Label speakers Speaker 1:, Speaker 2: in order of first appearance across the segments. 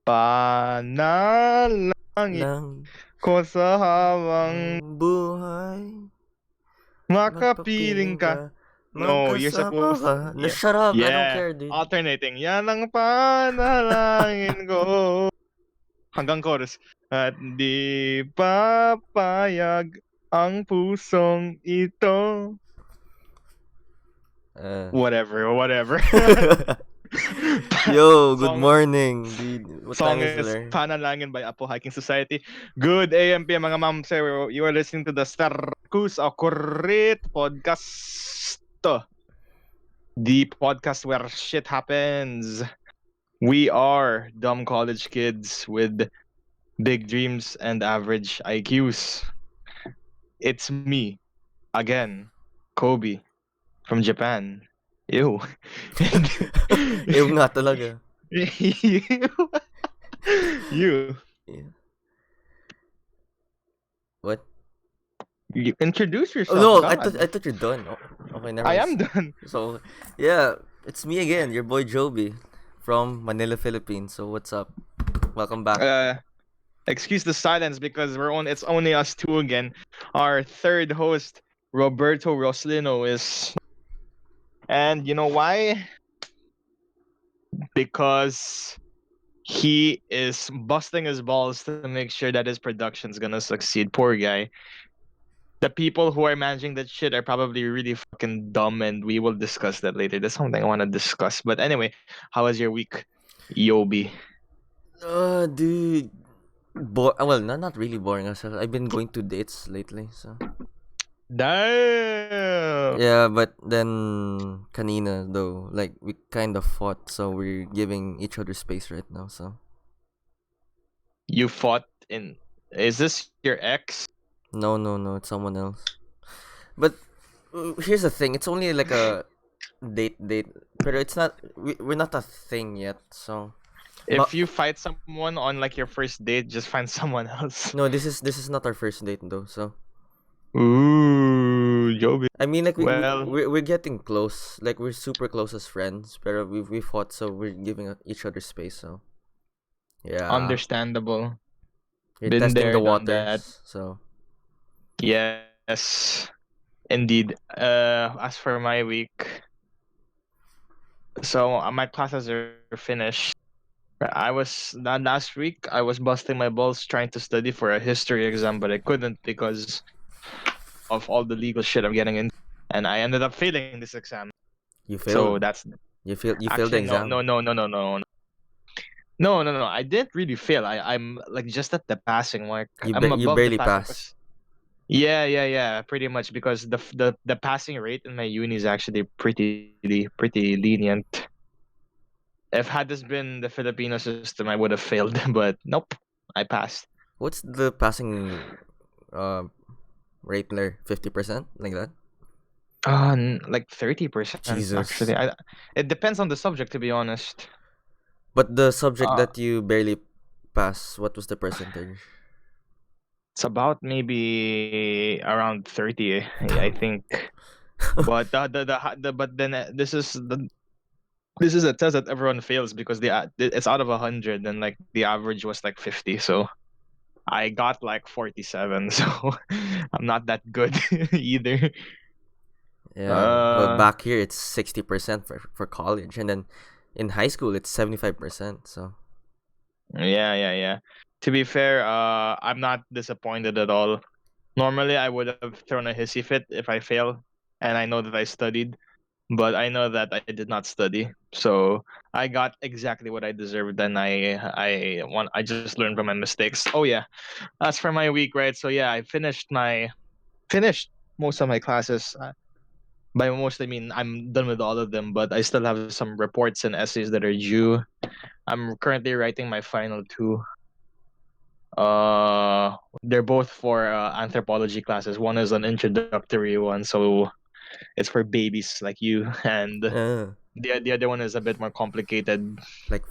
Speaker 1: Panalangin
Speaker 2: Ng
Speaker 1: ko sa habang
Speaker 2: buhay,
Speaker 1: makapiling
Speaker 2: magpapiling
Speaker 1: ka.
Speaker 2: ka,
Speaker 1: No, you're
Speaker 2: magkasama
Speaker 1: supposed.
Speaker 2: ka.
Speaker 1: Yeah.
Speaker 2: Shut up, I don't
Speaker 1: Yeah.
Speaker 2: care, dude.
Speaker 1: Alternating. Yan ang panalangin ko. Hanggang chorus. At di papayag ang pusong ito.
Speaker 2: Uh,
Speaker 1: Whatever.
Speaker 2: Yo, good
Speaker 1: Song
Speaker 2: morning, dude. What time
Speaker 1: song
Speaker 2: is it
Speaker 1: is
Speaker 2: there?
Speaker 1: Panalangin by Apo Hiking Society. Good AM PM mga ma'am sir. You are listening to the Starkus Akurit podcast. The podcast where shit happens. We are dumb college kids with big dreams and average IQs. It's me, again, Kobe from Japan. Ew.
Speaker 2: Ew nga talaga.
Speaker 1: you. you.
Speaker 2: Yeah. What?
Speaker 1: You introduce
Speaker 2: Oh
Speaker 1: yourself,
Speaker 2: no, I
Speaker 1: God.
Speaker 2: thought you're done. Oh, okay, never
Speaker 1: I
Speaker 2: mind.
Speaker 1: am done.
Speaker 2: So, yeah, it's me again, your boy Jobi from Manila, Philippines. So, what's up? Welcome back.
Speaker 1: Excuse the silence because it's only us two again. Our third host, Roberto Roslino, is, and you know why? Because he is busting his balls to make sure that his production's gonna succeed. Poor guy. The people who are managing that shit are probably really fucking dumb, and we will discuss that later. That's something I want to discuss. But anyway, how was your week, Yobi?
Speaker 2: Dude. Well, not really boring. I've been going to dates lately, so.
Speaker 1: Damn!
Speaker 2: Yeah, but then kanina though, like we kind of fought, so we're giving each other space right now. So
Speaker 1: You fought in. Is this your ex?
Speaker 2: no, it's someone else. But here's the thing: it's only like a date, but it's not. We're not a thing yet. So
Speaker 1: If you fight someone on like your first date, just find someone else.
Speaker 2: no, this is not our first date though. So
Speaker 1: Ooh, Joby.
Speaker 2: I mean, like
Speaker 1: Well,
Speaker 2: we're getting close. Like we're super close as friends, but we fought, so we're giving each other space. So yeah,
Speaker 1: understandable.
Speaker 2: you're
Speaker 1: Been
Speaker 2: testing the
Speaker 1: there, done that.
Speaker 2: waters. So
Speaker 1: Yes, indeed. As for my week, so my classes are finished. Last week. I was busting my balls trying to study for a history exam, but I couldn't because of all the legal shit I'm getting into, and I ended up failing this exam.
Speaker 2: you
Speaker 1: So
Speaker 2: failed.
Speaker 1: that's
Speaker 2: You failed the
Speaker 1: actually no,
Speaker 2: exam.
Speaker 1: no, no, no, no, no, no. I didn't really fail. I'm like just at the passing mark. I'm
Speaker 2: You
Speaker 1: above the
Speaker 2: barely
Speaker 1: passing.
Speaker 2: pass.
Speaker 1: Yeah, pretty much because the passing rate in my uni is actually pretty lenient. If had this been the Filipino system, I would have failed, but nope, I passed.
Speaker 2: What's the passing uh rate there? 50% like that.
Speaker 1: Like 30%
Speaker 2: Jesus.
Speaker 1: actually. It depends on the subject, to be honest.
Speaker 2: But the subject
Speaker 1: Uh,
Speaker 2: that you barely pass, what was the percentage?
Speaker 1: it's about maybe around 30, I think. But but then this is a test that everyone fails because it's out of 100 and like the average was like 50. So I got like 47. So I'm not that good either.
Speaker 2: Yeah. Well,
Speaker 1: Uh,
Speaker 2: back here it's 60% for college, and then in high school it's 75%. So
Speaker 1: yeah. To be fair, I'm not disappointed at all. Normally, I would have thrown a hissy fit if I fail, and I know that I studied, but I know that I did not study. So I got exactly what I deserved, and I just learned from my mistakes. Oh yeah, that's for my week, right? So yeah, I finished most of my classes. By most, I mean I'm done with all of them, but I still have some reports and essays that are due. I'm currently writing my final two. They're both for anthropology classes. One is an introductory one, so it's for babies like you, and
Speaker 2: uh,
Speaker 1: the other one is a bit more complicated.
Speaker 2: like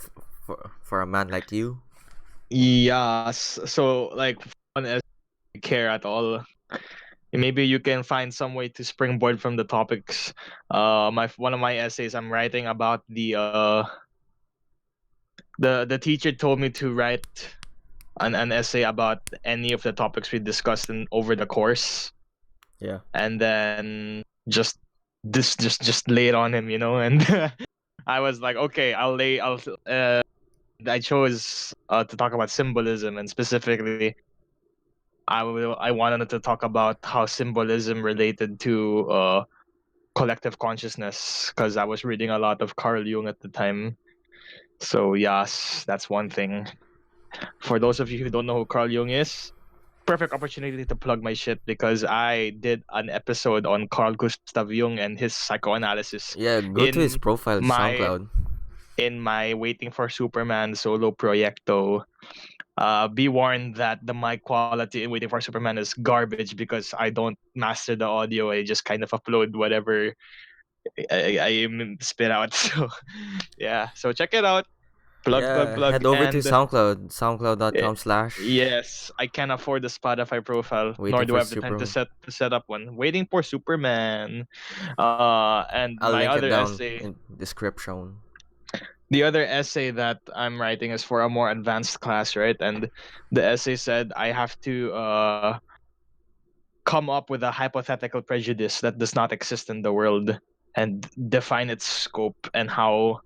Speaker 2: for a man like you.
Speaker 1: Yes, so like one is care at all. Maybe you can find some way to springboard from the topics. My one of my essays I'm writing about the teacher told me to write an essay about any of the topics we discussed over the course,
Speaker 2: Yeah.
Speaker 1: and then just lay it on him, and I was like, okay, I chose to talk about symbolism, and specifically I wanted to talk about how symbolism related to collective consciousness, because I was reading a lot of Carl Jung at the time. So yes, that's one thing. For those of you who don't know who Carl Jung is, perfect opportunity to plug my shit, because I did an episode on Carl Gustav Jung and his psychoanalysis
Speaker 2: Yeah, go to his
Speaker 1: in
Speaker 2: profile,
Speaker 1: my
Speaker 2: SoundCloud.
Speaker 1: Waiting for Superman solo proyecto. Be warned that the mic quality in Waiting for Superman is garbage, because I don't master the audio. I just kind of upload whatever I spit out. So yeah, so check it out.
Speaker 2: Yeah,
Speaker 1: Plug.
Speaker 2: head over to
Speaker 1: And
Speaker 2: SoundCloud,
Speaker 1: eh,
Speaker 2: soundcloud.com/waiting
Speaker 1: yes, I can't afford the Spotify profile, nor do
Speaker 2: for
Speaker 1: I have the time to
Speaker 2: Superman.
Speaker 1: set up one. Waiting for Superman. And
Speaker 2: I'll
Speaker 1: my
Speaker 2: link it
Speaker 1: other
Speaker 2: down
Speaker 1: essay,
Speaker 2: in description.
Speaker 1: the other essay that I'm writing is for a more advanced class, right? And the essay said I have to come up with a hypothetical prejudice that does not exist in the world, and define its scope, and how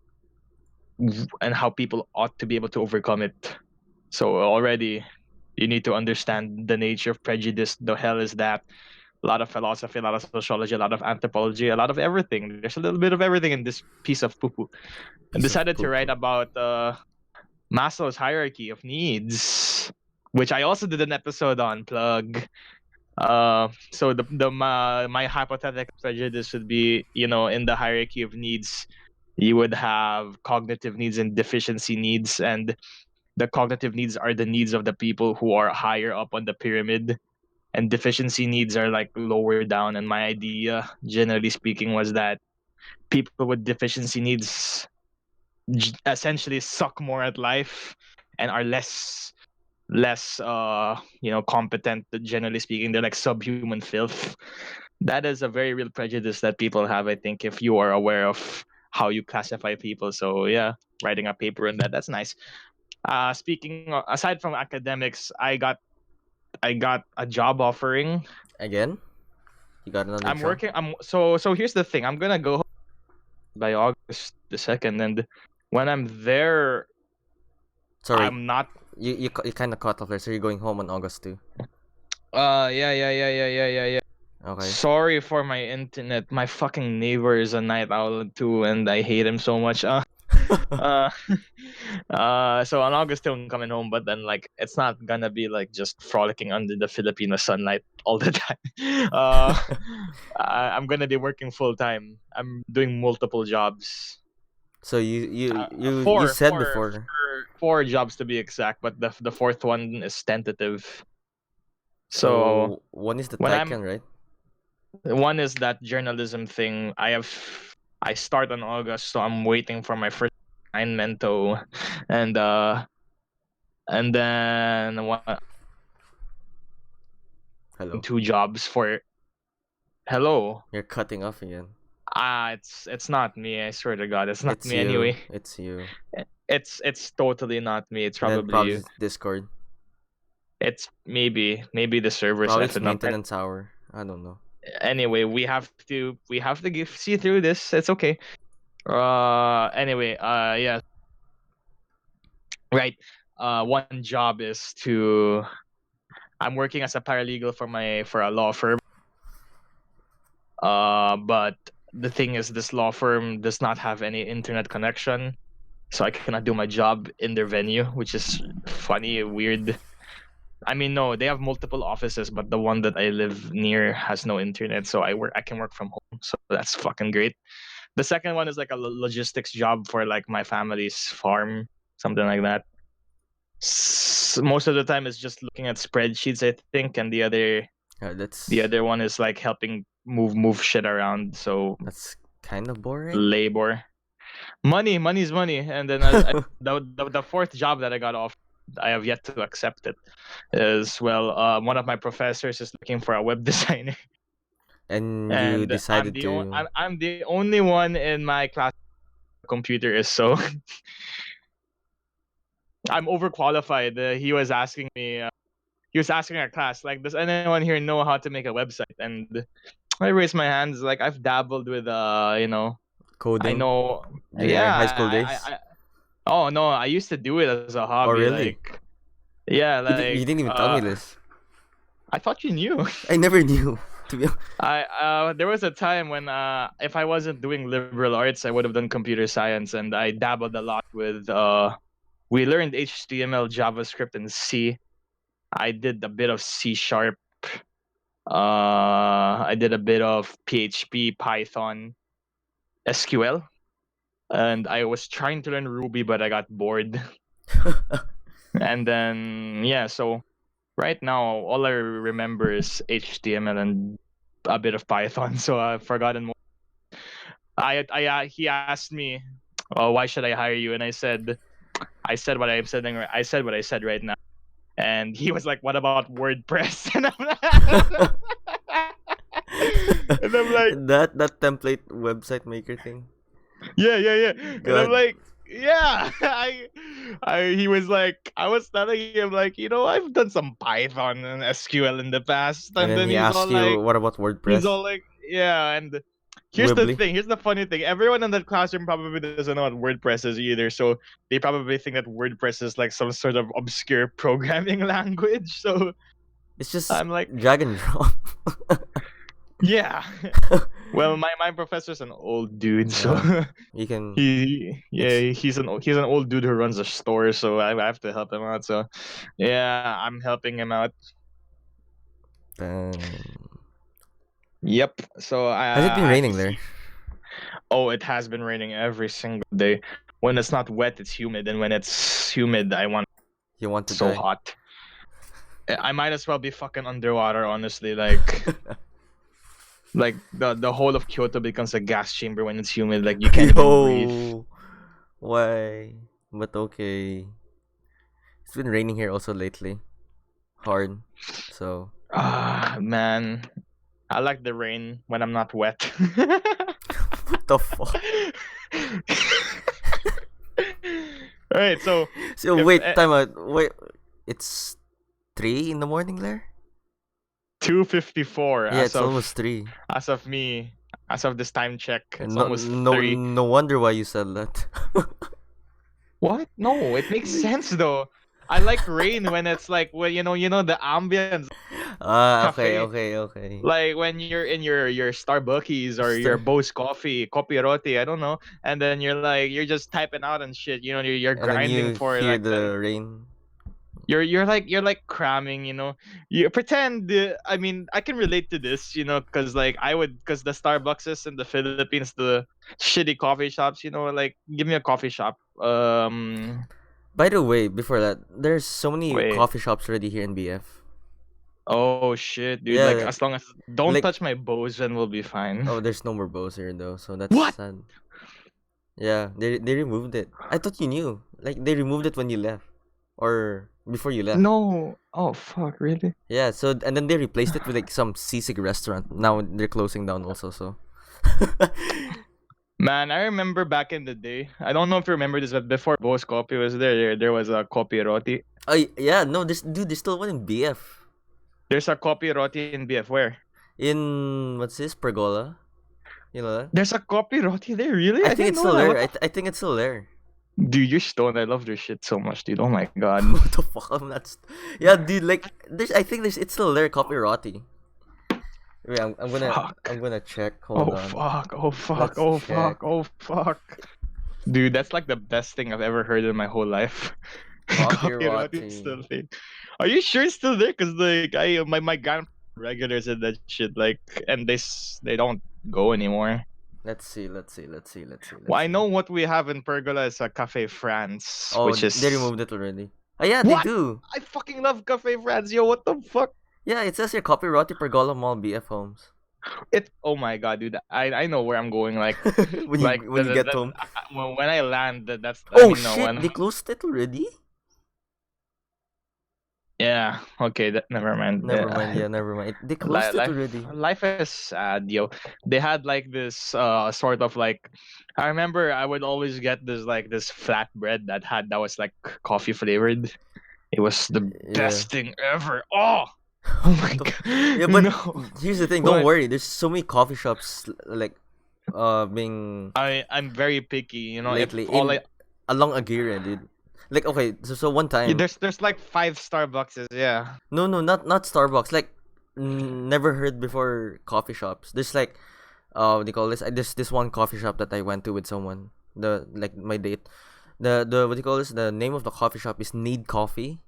Speaker 1: people ought to be able to overcome it. So already you need to understand the nature of prejudice. The hell is that? A lot of philosophy, a lot of sociology, a lot of anthropology, a lot of everything. There's a little bit of everything in this piece of poo poo. And
Speaker 2: Piece of
Speaker 1: decided to
Speaker 2: poo
Speaker 1: write
Speaker 2: poo.
Speaker 1: about Maslow's hierarchy of needs, which I also did an episode on. Plug. So my hypothetical prejudice would be, in the hierarchy of needs, you would have cognitive needs and deficiency needs, and the cognitive needs are the needs of the people who are higher up on the pyramid, and deficiency needs are like lower down. And my idea, generally speaking, was that people with deficiency needs essentially suck more at life and are less competent. Generally speaking, they're like subhuman filth. That is a very real prejudice that people have, I think, if you are aware of how you classify people. So yeah, writing a paper on that, that's nice. Aside from academics, I got a job offering.
Speaker 2: Again? You got another
Speaker 1: I'm
Speaker 2: job?
Speaker 1: working. So here's the thing. I'm gonna go by August the 2nd, and when I'm there,
Speaker 2: Sorry,
Speaker 1: I'm not.
Speaker 2: you kind of cut off there. So you're going home on August 2.
Speaker 1: Yeah.
Speaker 2: Okay.
Speaker 1: Sorry for my internet. My fucking neighbor is a night owl too, and I hate him so much. Uh, so on August 2, I'm coming home, but then like it's not gonna be like just frolicking under the Filipino sunlight all the time. Uh, I'm gonna be working full time. I'm doing multiple jobs.
Speaker 2: So you
Speaker 1: Four,
Speaker 2: said
Speaker 1: four,
Speaker 2: before.
Speaker 1: four jobs to be exact, but the fourth one is tentative. So
Speaker 2: So one is the
Speaker 1: when I'm
Speaker 2: Taiken, right?
Speaker 1: one is that journalism thing. I start on August, so I'm waiting for my first assignmento, and then
Speaker 2: Hello.
Speaker 1: two jobs for hello.
Speaker 2: You're cutting off again.
Speaker 1: It's not me. I swear to God, it's not
Speaker 2: It's
Speaker 1: me
Speaker 2: you.
Speaker 1: anyway.
Speaker 2: It's you.
Speaker 1: It's totally not me. It's
Speaker 2: Then
Speaker 1: probably
Speaker 2: probably
Speaker 1: you.
Speaker 2: it's Discord.
Speaker 1: It's maybe the server's
Speaker 2: Probably it's
Speaker 1: effing up.
Speaker 2: maintenance hour. I don't know.
Speaker 1: Anyway, we have to see through this. It's okay. Anyway, yeah, right. One job is to I'm working as a paralegal for a law firm. But the thing is, this law firm does not have any internet connection, so I cannot do my job in their venue, which is funny, weird. I mean, no, they have multiple offices, but the one that I live near has no internet, so I can work from home. So that's fucking great. The second one is like a logistics job for like my family's farm, something like that. Most of the time it's just looking at spreadsheets, I think, and the
Speaker 2: That's
Speaker 1: other one is like helping move shit around. So
Speaker 2: that's kind of boring.
Speaker 1: labor, money's money. And then the fourth job that I got off, I have yet to accept it as well. One of my professors is looking for a web designer,
Speaker 2: And you
Speaker 1: and
Speaker 2: decided to.
Speaker 1: I'm the only one in my class. Computer is so I'm overqualified. He was asking me. He was asking our class, like, does anyone here know how to make a website? And I raised my hands. Like, I've dabbled with, I
Speaker 2: Coding
Speaker 1: know.
Speaker 2: during your
Speaker 1: Yeah.
Speaker 2: high school days?
Speaker 1: Oh no, I used to do it as a
Speaker 2: Oh,
Speaker 1: hobby.
Speaker 2: really?
Speaker 1: Like, yeah,
Speaker 2: You didn't even tell me this.
Speaker 1: I thought you knew.
Speaker 2: I never knew. To be
Speaker 1: There was a time when if I wasn't doing liberal arts, I would have done computer science, and I dabbled a lot with we learned HTML, JavaScript, and C. I did a bit of C sharp. I did a bit of PHP, Python, SQL, and I was trying to learn Ruby, but I got bored. And then yeah, so right now all I remember is HTML and a bit of Python. So I've forgotten more. He asked me, "Oh, why should I hire you?" And I said what I'm saying. I said what I said right now. And he was like, "What about WordPress?" And I'm like,
Speaker 2: that template website maker thing.
Speaker 1: yeah. And I'm
Speaker 2: God.
Speaker 1: like, yeah. He was like, I was telling him like, I've done some Python and SQL in the past,
Speaker 2: And
Speaker 1: and
Speaker 2: then
Speaker 1: then
Speaker 2: he asked you, what about
Speaker 1: he's
Speaker 2: WordPress?
Speaker 1: all like, yeah. And here's the
Speaker 2: Wibbly.
Speaker 1: thing. Here's the funny thing. Everyone in that classroom probably doesn't know what WordPress is either, so they probably think that WordPress is like some sort of obscure programming language. So
Speaker 2: It's just
Speaker 1: I'm like,
Speaker 2: drag and drop.
Speaker 1: yeah. Well, my professor's an old dude, so
Speaker 2: You can. It's
Speaker 1: he's an old dude who runs a store, so I have to help him out. So yeah, I'm helping him out.
Speaker 2: um,
Speaker 1: Yep. So
Speaker 2: has it been raining there?
Speaker 1: oh, it has been raining every single day. When it's not wet, it's humid, and when it's humid, I want
Speaker 2: You want to
Speaker 1: so
Speaker 2: die?
Speaker 1: hot. I might as well be fucking underwater, honestly. Like like the whole of Kyoto becomes a gas chamber when it's humid. Like you can't even breathe.
Speaker 2: Yo, why? But okay. It's been raining here also lately, hard. So
Speaker 1: Ah, man. I like the rain when I'm not wet.
Speaker 2: what the fuck?
Speaker 1: Alright, so
Speaker 2: So
Speaker 1: if
Speaker 2: wait, time out. Wait, it's 3 in the morning there.
Speaker 1: 2:54
Speaker 2: Yeah, it's almost 3.
Speaker 1: as of me, as of this time check,
Speaker 2: And
Speaker 1: it's
Speaker 2: no,
Speaker 1: almost
Speaker 2: no,
Speaker 1: 3.
Speaker 2: no wonder why you said that.
Speaker 1: What? No, it makes sense though. I like rain when it's like when the ambience
Speaker 2: Okay,
Speaker 1: cafe.
Speaker 2: okay.
Speaker 1: Like when you're in your Starbuckies or your
Speaker 2: Stir.
Speaker 1: Bose coffee, coffee roti, I don't know, and then you're just typing out and shit. You're
Speaker 2: And then
Speaker 1: grinding
Speaker 2: you
Speaker 1: for
Speaker 2: hear
Speaker 1: like the
Speaker 2: the rain.
Speaker 1: you're like cramming. You pretend. I mean, I can relate to this. Because like because the Starbucks in the Philippines, the shitty coffee shops. Like give me a coffee shop.
Speaker 2: By the way, before that, there's so many
Speaker 1: Wait.
Speaker 2: coffee shops already here in BF.
Speaker 1: Oh shit, dude! Like
Speaker 2: Yeah,
Speaker 1: as long as don't
Speaker 2: like
Speaker 1: touch my Bose, then we'll be fine.
Speaker 2: oh, there's no more bows here though, so that's
Speaker 1: What?
Speaker 2: sad. Yeah, they removed it. I thought you knew. Like they removed it when you left, or before you left.
Speaker 1: No. Oh fuck! Really?
Speaker 2: Yeah. So and then they replaced it with like some sisig restaurant. Now they're closing down also. So.
Speaker 1: Man, I remember back in the day. I don't know if you remember this, but before Bose Coffee was there was a Coffee Roti.
Speaker 2: Oh yeah, no, there's still one in BF.
Speaker 1: There's a Coffee Roti in BF. Where?
Speaker 2: In what's this Pergola? You know that?
Speaker 1: There's a Coffee Roti there. Really?
Speaker 2: I
Speaker 1: I
Speaker 2: think
Speaker 1: didn't
Speaker 2: it's
Speaker 1: know
Speaker 2: still
Speaker 1: that.
Speaker 2: there.
Speaker 1: What the
Speaker 2: I think it's still there.
Speaker 1: Dude, you're stoned. I love their shit so much, dude. Oh my god.
Speaker 2: What the fuck? I'm not. Yeah, dude. Like, I think it's still there. Copy Roti. Wait,
Speaker 1: Fuck.
Speaker 2: I'm gonna check. Hold
Speaker 1: Oh
Speaker 2: on.
Speaker 1: fuck. Oh fuck.
Speaker 2: Let's
Speaker 1: Oh
Speaker 2: check.
Speaker 1: fuck. Oh fuck. Dude, that's like the best thing I've ever heard in my whole life.
Speaker 2: Copy
Speaker 1: Coffee Roti is
Speaker 2: Roti.
Speaker 1: still there. Are you sure it's still there? Cause like my grandpa regulars in that shit like, and they don't go anymore.
Speaker 2: Let's see.
Speaker 1: Well, I know what we have in Pergola is a Cafe France,
Speaker 2: Oh,
Speaker 1: which
Speaker 2: they
Speaker 1: is
Speaker 2: removed it already. Oh yeah, they
Speaker 1: what?
Speaker 2: do.
Speaker 1: I fucking love Cafe France, yo. What the fuck?
Speaker 2: Yeah, it says here Copy Roti Pergola Mall BF Homes.
Speaker 1: Oh my god, dude. I know where I'm going. Like
Speaker 2: When you get home.
Speaker 1: when I land, that's I
Speaker 2: Oh
Speaker 1: mean no
Speaker 2: shit!
Speaker 1: when
Speaker 2: They closed it already.
Speaker 1: Yeah. Okay. Never mind.
Speaker 2: Never mind. Yeah, never mind. They
Speaker 1: Li-
Speaker 2: closed it
Speaker 1: life
Speaker 2: already.
Speaker 1: life is sad, yo. They had like this sort of like, I remember I would always get this flatbread that was like coffee flavored. It was the
Speaker 2: Yeah.
Speaker 1: best thing ever. Oh, oh my
Speaker 2: What the
Speaker 1: god.
Speaker 2: yeah, but
Speaker 1: No.
Speaker 2: here's the thing. Don't
Speaker 1: What?
Speaker 2: worry. There's so many coffee shops like being
Speaker 1: I'm very picky, if
Speaker 2: lately
Speaker 1: all
Speaker 2: in along Aguirre, dude. Like okay, so one
Speaker 1: yeah,
Speaker 2: time,
Speaker 1: there's like five Starbuckses, yeah.
Speaker 2: no, not Starbucks. Like never heard before coffee shops. There's like what do you call this? There's this one coffee shop that I went to with someone. The like my date. The what do you call this? The name of the coffee shop is Need Coffee.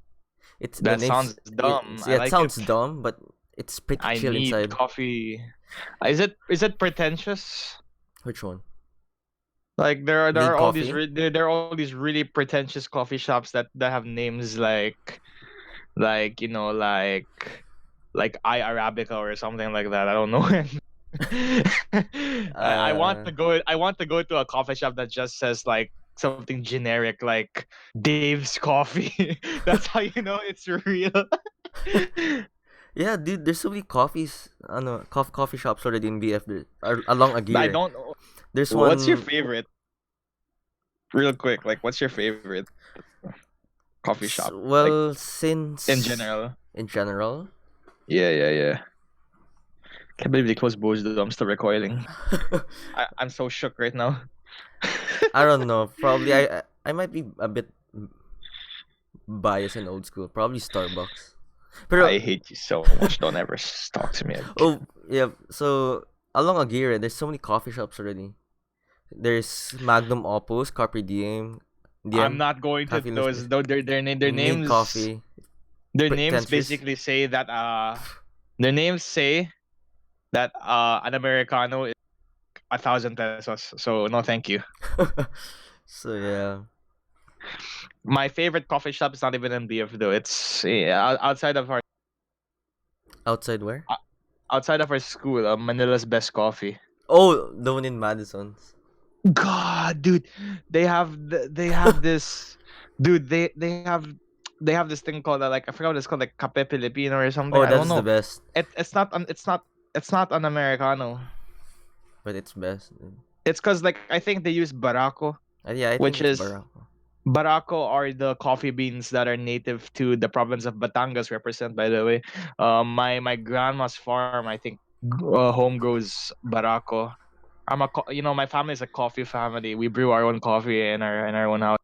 Speaker 2: It's the
Speaker 1: That
Speaker 2: name's
Speaker 1: sounds dumb. I
Speaker 2: yeah. It
Speaker 1: like it.
Speaker 2: sounds dumb, but it's pretty
Speaker 1: I
Speaker 2: chill
Speaker 1: need
Speaker 2: inside.
Speaker 1: coffee. Is it pretentious?
Speaker 2: Which one?
Speaker 1: Like there
Speaker 2: Need
Speaker 1: are all these
Speaker 2: Coffee?
Speaker 1: there are all these really pretentious coffee shops that have names like like I Arabica or something like that. I don't know.
Speaker 2: Uh,
Speaker 1: I want to go to a coffee shop that just says like something generic like Dave's Coffee. That's how you know it's real.
Speaker 2: yeah, dude. There's so many coffees. Ano, coffee shops already in BF along
Speaker 1: I
Speaker 2: Aguirre.
Speaker 1: don't know.
Speaker 2: There's
Speaker 1: What's your
Speaker 2: one.
Speaker 1: favorite? Real quick, like what's your favorite coffee shop? Like
Speaker 2: Well,
Speaker 1: in
Speaker 2: since
Speaker 1: general.
Speaker 2: in general,
Speaker 1: Yeah, yeah, yeah. Can't believe they closed both of them. I'm still recoiling. I'm so shook right now.
Speaker 2: I don't know. Probably I might be a bit biased and old school. Probably Starbucks. Pero
Speaker 1: I hate you so much. Don't ever talk to me again.
Speaker 2: oh yeah, so along Aguirre, there's so many coffee shops already. There's Magnum Opus, Carpe
Speaker 1: I'm
Speaker 2: Diem,
Speaker 1: not going to
Speaker 2: Cafe Los
Speaker 1: those.
Speaker 2: Pies,
Speaker 1: Though
Speaker 2: Need Coffee,
Speaker 1: their names
Speaker 2: Pretentious.
Speaker 1: basically say that their names say that an Americano is 1,000 pesos. So no, thank you.
Speaker 2: So yeah,
Speaker 1: My favorite coffee shop is not even in BF though. It's outside of our
Speaker 2: outside where?
Speaker 1: uh, outside of our school. Manila's Best Coffee.
Speaker 2: Oh, the one in Madison's.
Speaker 1: God, dude, they have this, dude. They have this thing called like I forgot what it's called, like Cape Filipino or something.
Speaker 2: Oh,
Speaker 1: I
Speaker 2: that
Speaker 1: don't
Speaker 2: is the
Speaker 1: know.
Speaker 2: best,
Speaker 1: It's not an Americano.
Speaker 2: but it's best.
Speaker 1: It's cause like I think they use Barako,
Speaker 2: Yeah, I think
Speaker 1: which
Speaker 2: it's
Speaker 1: is
Speaker 2: Barako.
Speaker 1: Barako are the coffee beans that are native to the province of Batangas, represent by the way. My grandma's farm, I think, home grows Barako. My family is a coffee family. We brew our own coffee in our own house.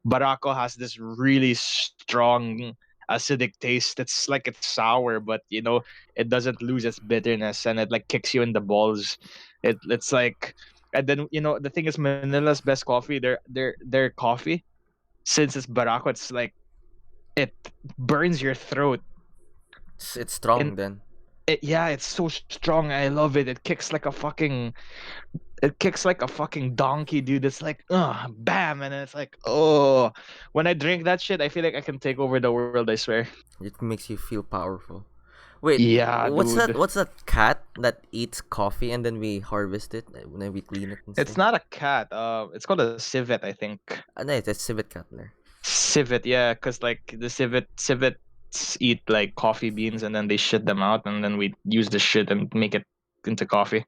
Speaker 1: Barako has this really strong acidic taste. It's like it's sour, but it doesn't lose its bitterness, and it like kicks you in the balls. It's like, and then the thing is, Manila's Best Coffee. Their coffee, since it's Barako, it's like it burns your throat.
Speaker 2: It's
Speaker 1: And
Speaker 2: strong then.
Speaker 1: yeah, it's so strong. I love it. It kicks like a fucking donkey, dude. It's like, bam, and then it's like, oh. When I drink that shit, I feel like I can take over the world. I swear.
Speaker 2: It makes you feel powerful. Wait,
Speaker 1: Yeah,
Speaker 2: what's that?
Speaker 1: dude.
Speaker 2: What's that cat that eats coffee and then we harvest it and then we clean it and
Speaker 1: It's
Speaker 2: stuff?
Speaker 1: not a cat. It's called a civet, I think.
Speaker 2: No, it's a civet cat there.
Speaker 1: Civet, yeah, because like the civets eat like coffee beans and then they shit them out, and then we use the shit and make it into coffee.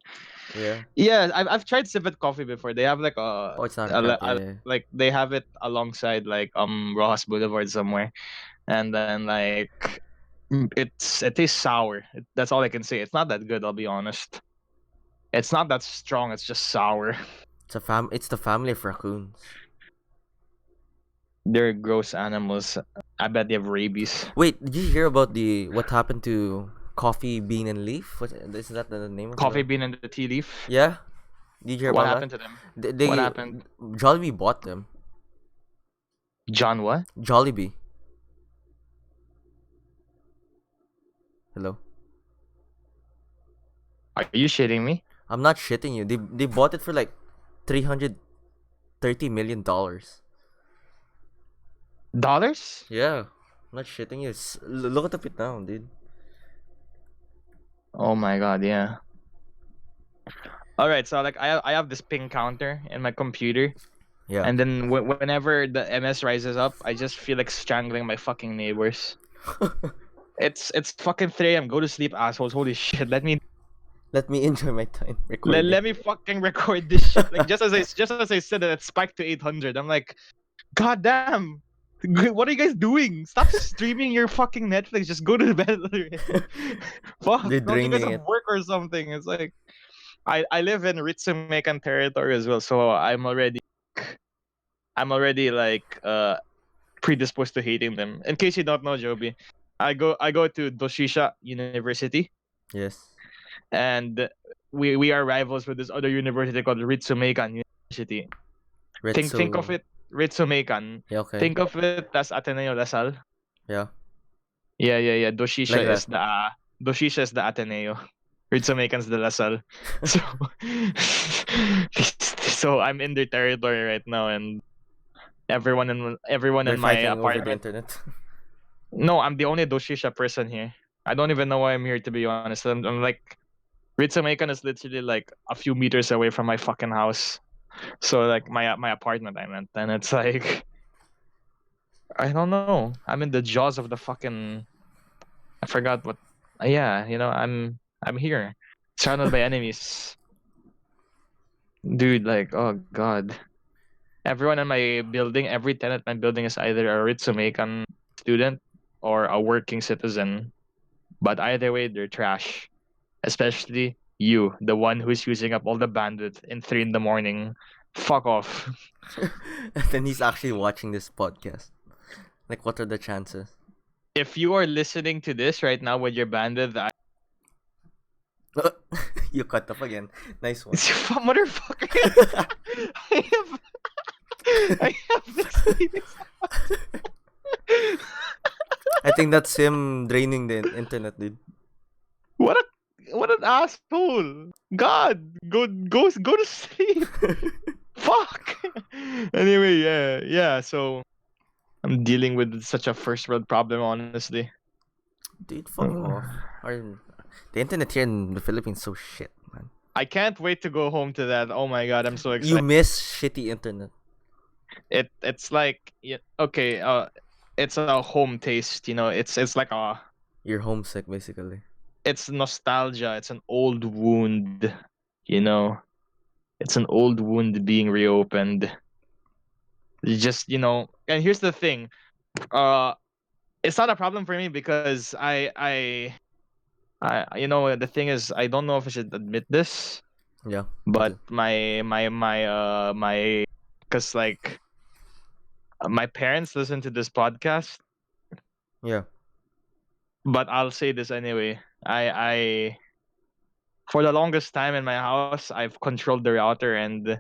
Speaker 2: Yeah.
Speaker 1: Yeah, I've tried civet coffee before. They have like
Speaker 2: Oh, it's not a cat. Yeah, yeah.
Speaker 1: like they have it alongside like Rojas Boulevard somewhere, and then like it tastes sour. That's all I can say. It's not that good, I'll be honest. It's not that strong. It's just sour.
Speaker 2: It's the family of raccoons.
Speaker 1: They're gross animals. I bet they have rabies.
Speaker 2: Wait, did you hear about the what happened to Coffee Bean and Leaf? What is that the name of
Speaker 1: Coffee
Speaker 2: the?
Speaker 1: bean and the tea leaf.
Speaker 2: Yeah, did you hear
Speaker 1: What
Speaker 2: about that?
Speaker 1: happened to them?
Speaker 2: They
Speaker 1: What happened?
Speaker 2: Jollibee bought them.
Speaker 1: John what?
Speaker 2: Jollibee. Hello.
Speaker 1: Are you shitting me?
Speaker 2: I'm not shitting you. They bought it for like $330 million.
Speaker 1: Dollars?
Speaker 2: Yeah, I'm not shitting you. Look at it now, dude.
Speaker 1: Oh my god, yeah. All right, so like I have this ping counter in my computer,
Speaker 2: Yeah.
Speaker 1: and then whenever the MS rises up, I just feel like strangling my fucking neighbors. It's fucking 3 a.m. Go to sleep, assholes. Holy shit.
Speaker 2: Let me enjoy my time recording.
Speaker 1: Let me fucking record this shit. Like just as I said that it spiked to 800. I'm like, God damn. What are you guys doing? Stop streaming your fucking Netflix. Just go to bed already. Fuck.
Speaker 2: They're
Speaker 1: Don't you guys
Speaker 2: draining
Speaker 1: have
Speaker 2: it.
Speaker 1: work or something? It's like I live in Ritsumekan territory as well, so I'm already like predisposed to hating them. In case you don't know, Joby, I go to Doshisha University,
Speaker 2: Yes.
Speaker 1: and we are rivals with this other university called Ritsumeikan University. Think of
Speaker 2: Retsu.
Speaker 1: it, Ritsumeikan.
Speaker 2: Yeah, okay.
Speaker 1: Think of it as Ateneo Lasal.
Speaker 2: Yeah.
Speaker 1: Yeah. Doshisha
Speaker 2: Like that.
Speaker 1: is the Ateneo. Ritsumeikan's the Lasal. So so I'm in their territory right now, and everyone in
Speaker 2: They're
Speaker 1: my
Speaker 2: fighting over the
Speaker 1: apartment.
Speaker 2: internet.
Speaker 1: No, I'm the only Doshisha person here. I don't even know why I'm here, to be honest. I'm like, Ritsumekan is literally like a few meters away from my fucking house. So like my apartment, I meant, and it's like I don't know. I'm in the jaws of the fucking. I forgot what. Yeah, I'm here, surrounded by enemies, dude. Like, oh god. Everyone in my building, every tenant in my building is either a Ritsumekan student or a working citizen. But either way, they're trash. Especially you, the one who's using up all the bandwidth in 3 in the morning. Fuck off.
Speaker 2: And then he's actually watching this podcast. Like, what are the chances?
Speaker 1: If you are listening to this right now with your bandwidth,
Speaker 2: You cut off again. Nice one.
Speaker 1: motherfucker. I have, I have this.
Speaker 2: I think that's him draining the internet, dude.
Speaker 1: What a what an asshole. God, go to sleep. Fuck. Anyway, yeah. So I'm dealing with such a first world problem, honestly.
Speaker 2: Dude, fuck off. The internet here in the Philippines is so shit, man.
Speaker 1: I can't wait to go home to that. Oh my god, I'm so
Speaker 2: You
Speaker 1: excited.
Speaker 2: miss shitty internet.
Speaker 1: It's like, yeah, okay, it's a home taste, it's like
Speaker 2: You're homesick, basically.
Speaker 1: it's nostalgia. It's an old wound, you know. It's an old wound being reopened. Just, and here's the thing. It's not a problem for me because the thing is, I don't know if I should admit this,
Speaker 2: Yeah.
Speaker 1: but my because like my parents listen to this podcast,
Speaker 2: Yeah.
Speaker 1: but I'll say this anyway. I for the longest time in my house, I've controlled the router, and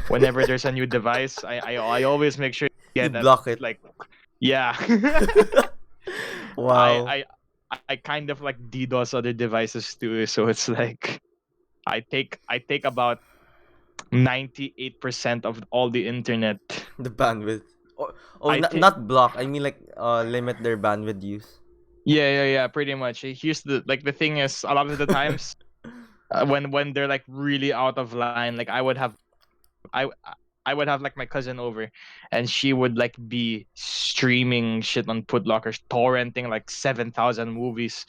Speaker 1: whenever there's a new device, I always make sure to
Speaker 2: You
Speaker 1: get that,
Speaker 2: block it.
Speaker 1: like, yeah.
Speaker 2: Wow.
Speaker 1: I kind of like DDoS other devices too, so it's like I take about 98% of all the internet.
Speaker 2: The bandwidth.
Speaker 1: I take
Speaker 2: Not block. I mean, like, limit their bandwidth use.
Speaker 1: Yeah, pretty much. Here's the thing is, a lot of the times when they're like really out of line, like I I would have like my cousin over, and she would like be streaming shit on Putlockers, torrenting like 7,000 movies.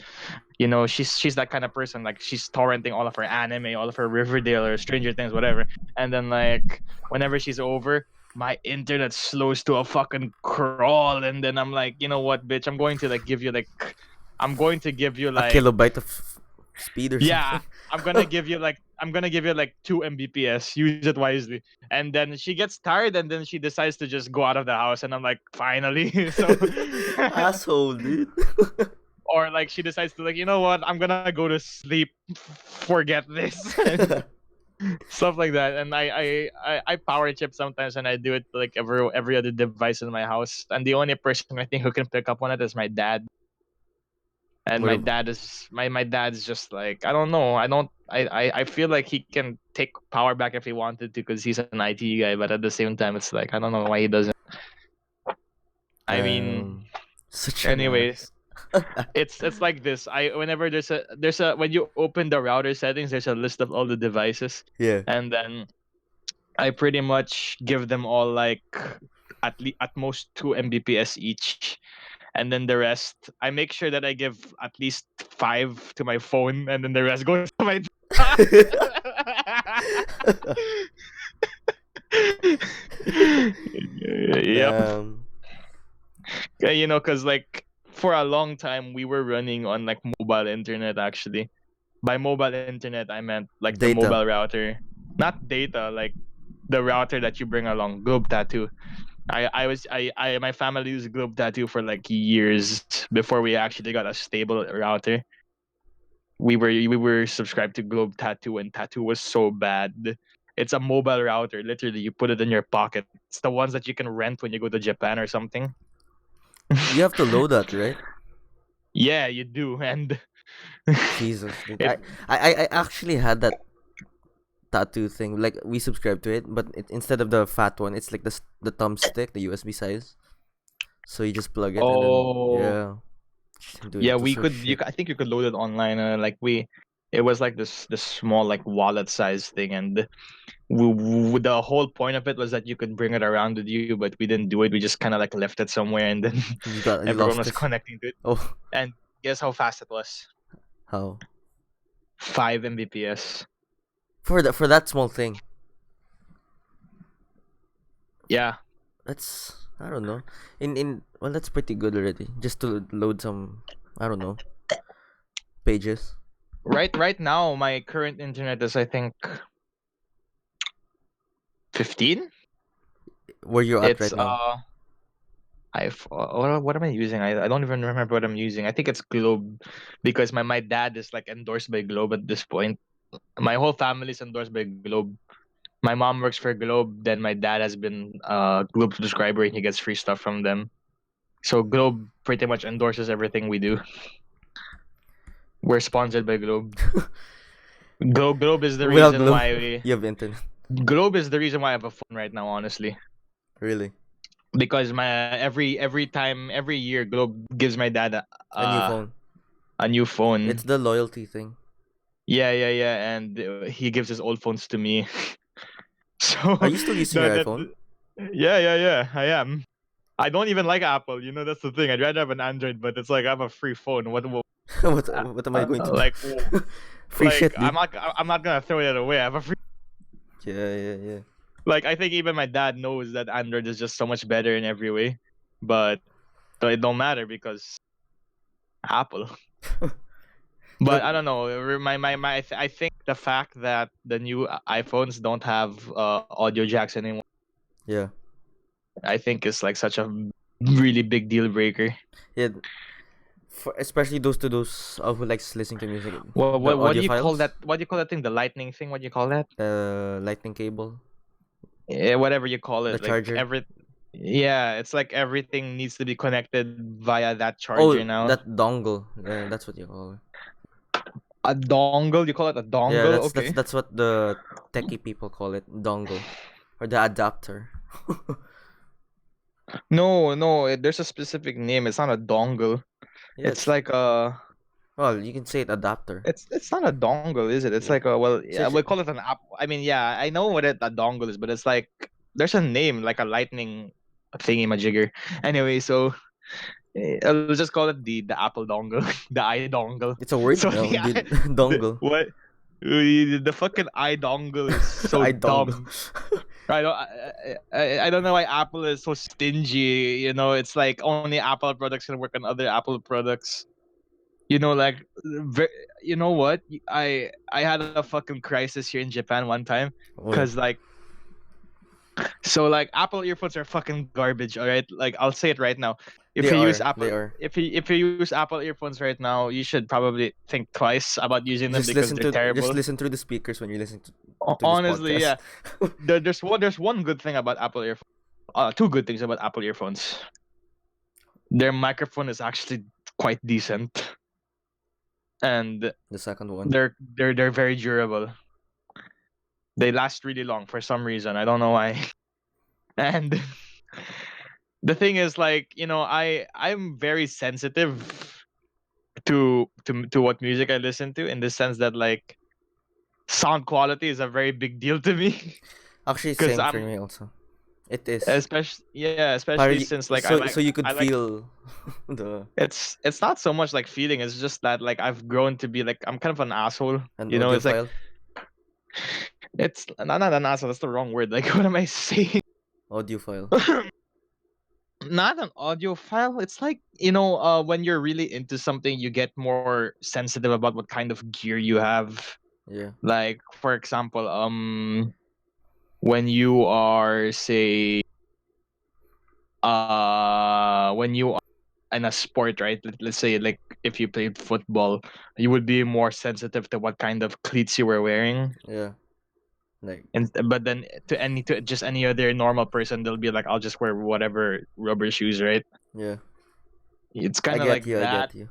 Speaker 1: She's that kind of person. Like, she's torrenting all of her anime, all of her Riverdale or Stranger Things, whatever. And then like whenever she's over, my internet slows to a fucking crawl, and then I'm like, you know what, bitch? I'm going to give you like
Speaker 2: A kilobyte of speed or
Speaker 1: yeah,
Speaker 2: something.
Speaker 1: I'm gonna give you like 2 Mbps. Use it wisely. And then she gets tired, and then she decides to just go out of the house, and I'm like, finally. So
Speaker 2: Asshole, dude.
Speaker 1: or like she decides to, like, you know what? I'm gonna go to sleep. Forget this. Stuff like that. And I power chip sometimes, and I do it to like every other device in my house. And the only person I think who can pick up on it is my dad. And
Speaker 2: What
Speaker 1: my
Speaker 2: ab-
Speaker 1: dad is my dad's just like, I don't know. I feel like he can take power back if he wanted to, because he's an IT guy, but at the same time it's like, I don't know why he doesn't. I mean,
Speaker 2: Such an
Speaker 1: anyways,
Speaker 2: ass.
Speaker 1: it's like this. Whenever there's a when you open the router settings, there's a list of all the devices,
Speaker 2: Yeah.
Speaker 1: and then I pretty much give them all like at most 2 Mbps each. and then the rest I make sure that I give at least 5 to my phone, and then the rest goes to my Yep.
Speaker 2: Damn.
Speaker 1: Yeah, you know, because like for a long time we were running on like mobile internet actually. By mobile internet, I meant like the
Speaker 2: Data.
Speaker 1: mobile router, not data, like the router that you bring along, Globe Tattoo. My family used Globe Tattoo for like years before we actually got a stable router. We were subscribed to Globe Tattoo, and Tattoo was so bad. It's a mobile router. Literally, you put it in your pocket. It's the ones that you can rent when you go to Japan or something.
Speaker 2: You have to load that, right?
Speaker 1: Yeah, you do, and
Speaker 2: Jesus, dude.
Speaker 1: it.
Speaker 2: I actually had that tattoo thing. Like we subscribed to it, but instead of the fat one, it's like the thumbstick, the USB size. So you just plug it and then
Speaker 1: Oh,
Speaker 2: yeah, dude,
Speaker 1: yeah,
Speaker 2: it was
Speaker 1: we
Speaker 2: so
Speaker 1: could.
Speaker 2: shit.
Speaker 1: I think you could load it online. It was like this small like wallet size thing, and the whole point of it was that you could bring it around with you, but we didn't do it. We just kind of like left it somewhere, and then
Speaker 2: You
Speaker 1: everyone
Speaker 2: lost
Speaker 1: was
Speaker 2: it.
Speaker 1: connecting to it.
Speaker 2: Oh,
Speaker 1: And guess how fast it was?
Speaker 2: how
Speaker 1: 5 Mbps.
Speaker 2: for that small thing?
Speaker 1: Yeah.
Speaker 2: That's I don't know. In well, that's pretty good already. Just to load some, I don't know, pages.
Speaker 1: Right now, my current internet is I think 15.
Speaker 2: Where you're at
Speaker 1: It's
Speaker 2: right now?
Speaker 1: what am I using? I don't even remember what I'm using. I think it's Globe because my dad is like endorsed by Globe at this point. My whole family is endorsed by Globe. My mom works for Globe, then my dad has been Globe subscriber and he gets free stuff from them. So Globe pretty much endorses everything we do. We're sponsored by Globe. Globe is the
Speaker 2: Without
Speaker 1: reason
Speaker 2: Globe,
Speaker 1: why
Speaker 2: you have internet.
Speaker 1: Globe is the reason why I have a phone right now, honestly.
Speaker 2: Really,
Speaker 1: Because my every year Globe gives my dad
Speaker 2: a new phone.
Speaker 1: a new
Speaker 2: It's
Speaker 1: phone.
Speaker 2: the loyalty thing.
Speaker 1: Yeah, and he gives his old phones to me. So
Speaker 2: Are you still using
Speaker 1: the,
Speaker 2: your
Speaker 1: the,
Speaker 2: iPhone?
Speaker 1: yeah, I am. I don't even like Apple. You know, that's the thing. I'd rather have an Android, but it's like I have a free phone.
Speaker 2: What am I going to
Speaker 1: Like
Speaker 2: do? Free shit, dude.
Speaker 1: I'm not gonna throw it away. I have a free.
Speaker 2: Yeah.
Speaker 1: Like I think even my dad knows that Android is just so much better in every way, but it don't matter because Apple. But I
Speaker 2: Look,
Speaker 1: don't know. I think the fact that the new iPhones don't have audio jacks anymore,
Speaker 2: yeah,
Speaker 1: I think is like such a really big deal breaker.
Speaker 2: yeah. For especially those who likes listening to music, the
Speaker 1: What do you call
Speaker 2: audiophiles,
Speaker 1: that? What do you call that thing? The lightning thing? What do you call that?
Speaker 2: lightning cable,
Speaker 1: Yeah, whatever you call
Speaker 2: the
Speaker 1: it. Like
Speaker 2: charger.
Speaker 1: yeah, it's like everything needs to be connected via that
Speaker 2: Oh,
Speaker 1: charger now.
Speaker 2: that dongle. That's what you call it.
Speaker 1: A dongle? You call it a
Speaker 2: Yeah,
Speaker 1: dongle? Okay.
Speaker 2: that's what the techie people call it, dongle, or the adapter.
Speaker 1: No, there's a specific name. It's not a dongle.
Speaker 2: Yeah,
Speaker 1: It's
Speaker 2: it's
Speaker 1: like a.
Speaker 2: well, you can say it adapter.
Speaker 1: It's not a dongle, is it? It's
Speaker 2: Yeah,
Speaker 1: like a well, yeah,
Speaker 2: search
Speaker 1: we
Speaker 2: it.
Speaker 1: call it an app. I mean, yeah, I know what a dongle is, but it's like there's a name like a lightning thingy majigger. Anyway, so I'll just call it the Apple dongle, the i dongle.
Speaker 2: It's a word
Speaker 1: So
Speaker 2: now, dude.
Speaker 1: the
Speaker 2: Dongle.
Speaker 1: what the fucking i dongle is so
Speaker 2: I dongle.
Speaker 1: dumb. I don't know why Apple is so stingy. You know, it's like only Apple products can work on other Apple products. You know, like you know what? I had a fucking crisis here in Japan one time
Speaker 2: Oh,
Speaker 1: because like like Apple earphones are fucking garbage. All right, like I'll say it right now. If
Speaker 2: they
Speaker 1: you use
Speaker 2: are.
Speaker 1: Apple,
Speaker 2: They are.
Speaker 1: if you use Apple earphones right now, you should probably think twice about using them because they're
Speaker 2: Just
Speaker 1: terrible.
Speaker 2: listen through the speakers when you're listening to this
Speaker 1: Honestly,
Speaker 2: podcast.
Speaker 1: yeah. There's one good thing about Apple earphones. Two good things about Apple earphones. Their microphone is actually quite decent, and
Speaker 2: The second one.
Speaker 1: they're very durable. They last really long for some reason. I don't know why. And the thing is, like, you know, I'm very sensitive to what music I listen to in the sense that like sound quality is a very big deal to me
Speaker 2: Actually,
Speaker 1: because
Speaker 2: same for me also. It is.
Speaker 1: Especially since like
Speaker 2: So you could
Speaker 1: I like
Speaker 2: feel the
Speaker 1: it's not so much like feeling, it's just that like I've grown to be like I'm kind of an asshole.
Speaker 2: an
Speaker 1: You know, it's like
Speaker 2: audiophile.
Speaker 1: it's not an asshole, that's the wrong word. Like what am I saying?
Speaker 2: Audiophile.
Speaker 1: Not an audiophile. It's like, when you're really into something, you get more sensitive about what kind of gear you have.
Speaker 2: Yeah.
Speaker 1: Like for example, when you are say when you are in a sport, right? Let's say like if you played football, you would be more sensitive to what kind of cleats you were wearing.
Speaker 2: Yeah. Like
Speaker 1: And but then to just any other normal person, they'll be like, I'll just wear whatever rubber shoes, right?
Speaker 2: yeah.
Speaker 1: It's
Speaker 2: I
Speaker 1: kind of
Speaker 2: get
Speaker 1: like
Speaker 2: you. I
Speaker 1: that.
Speaker 2: get you.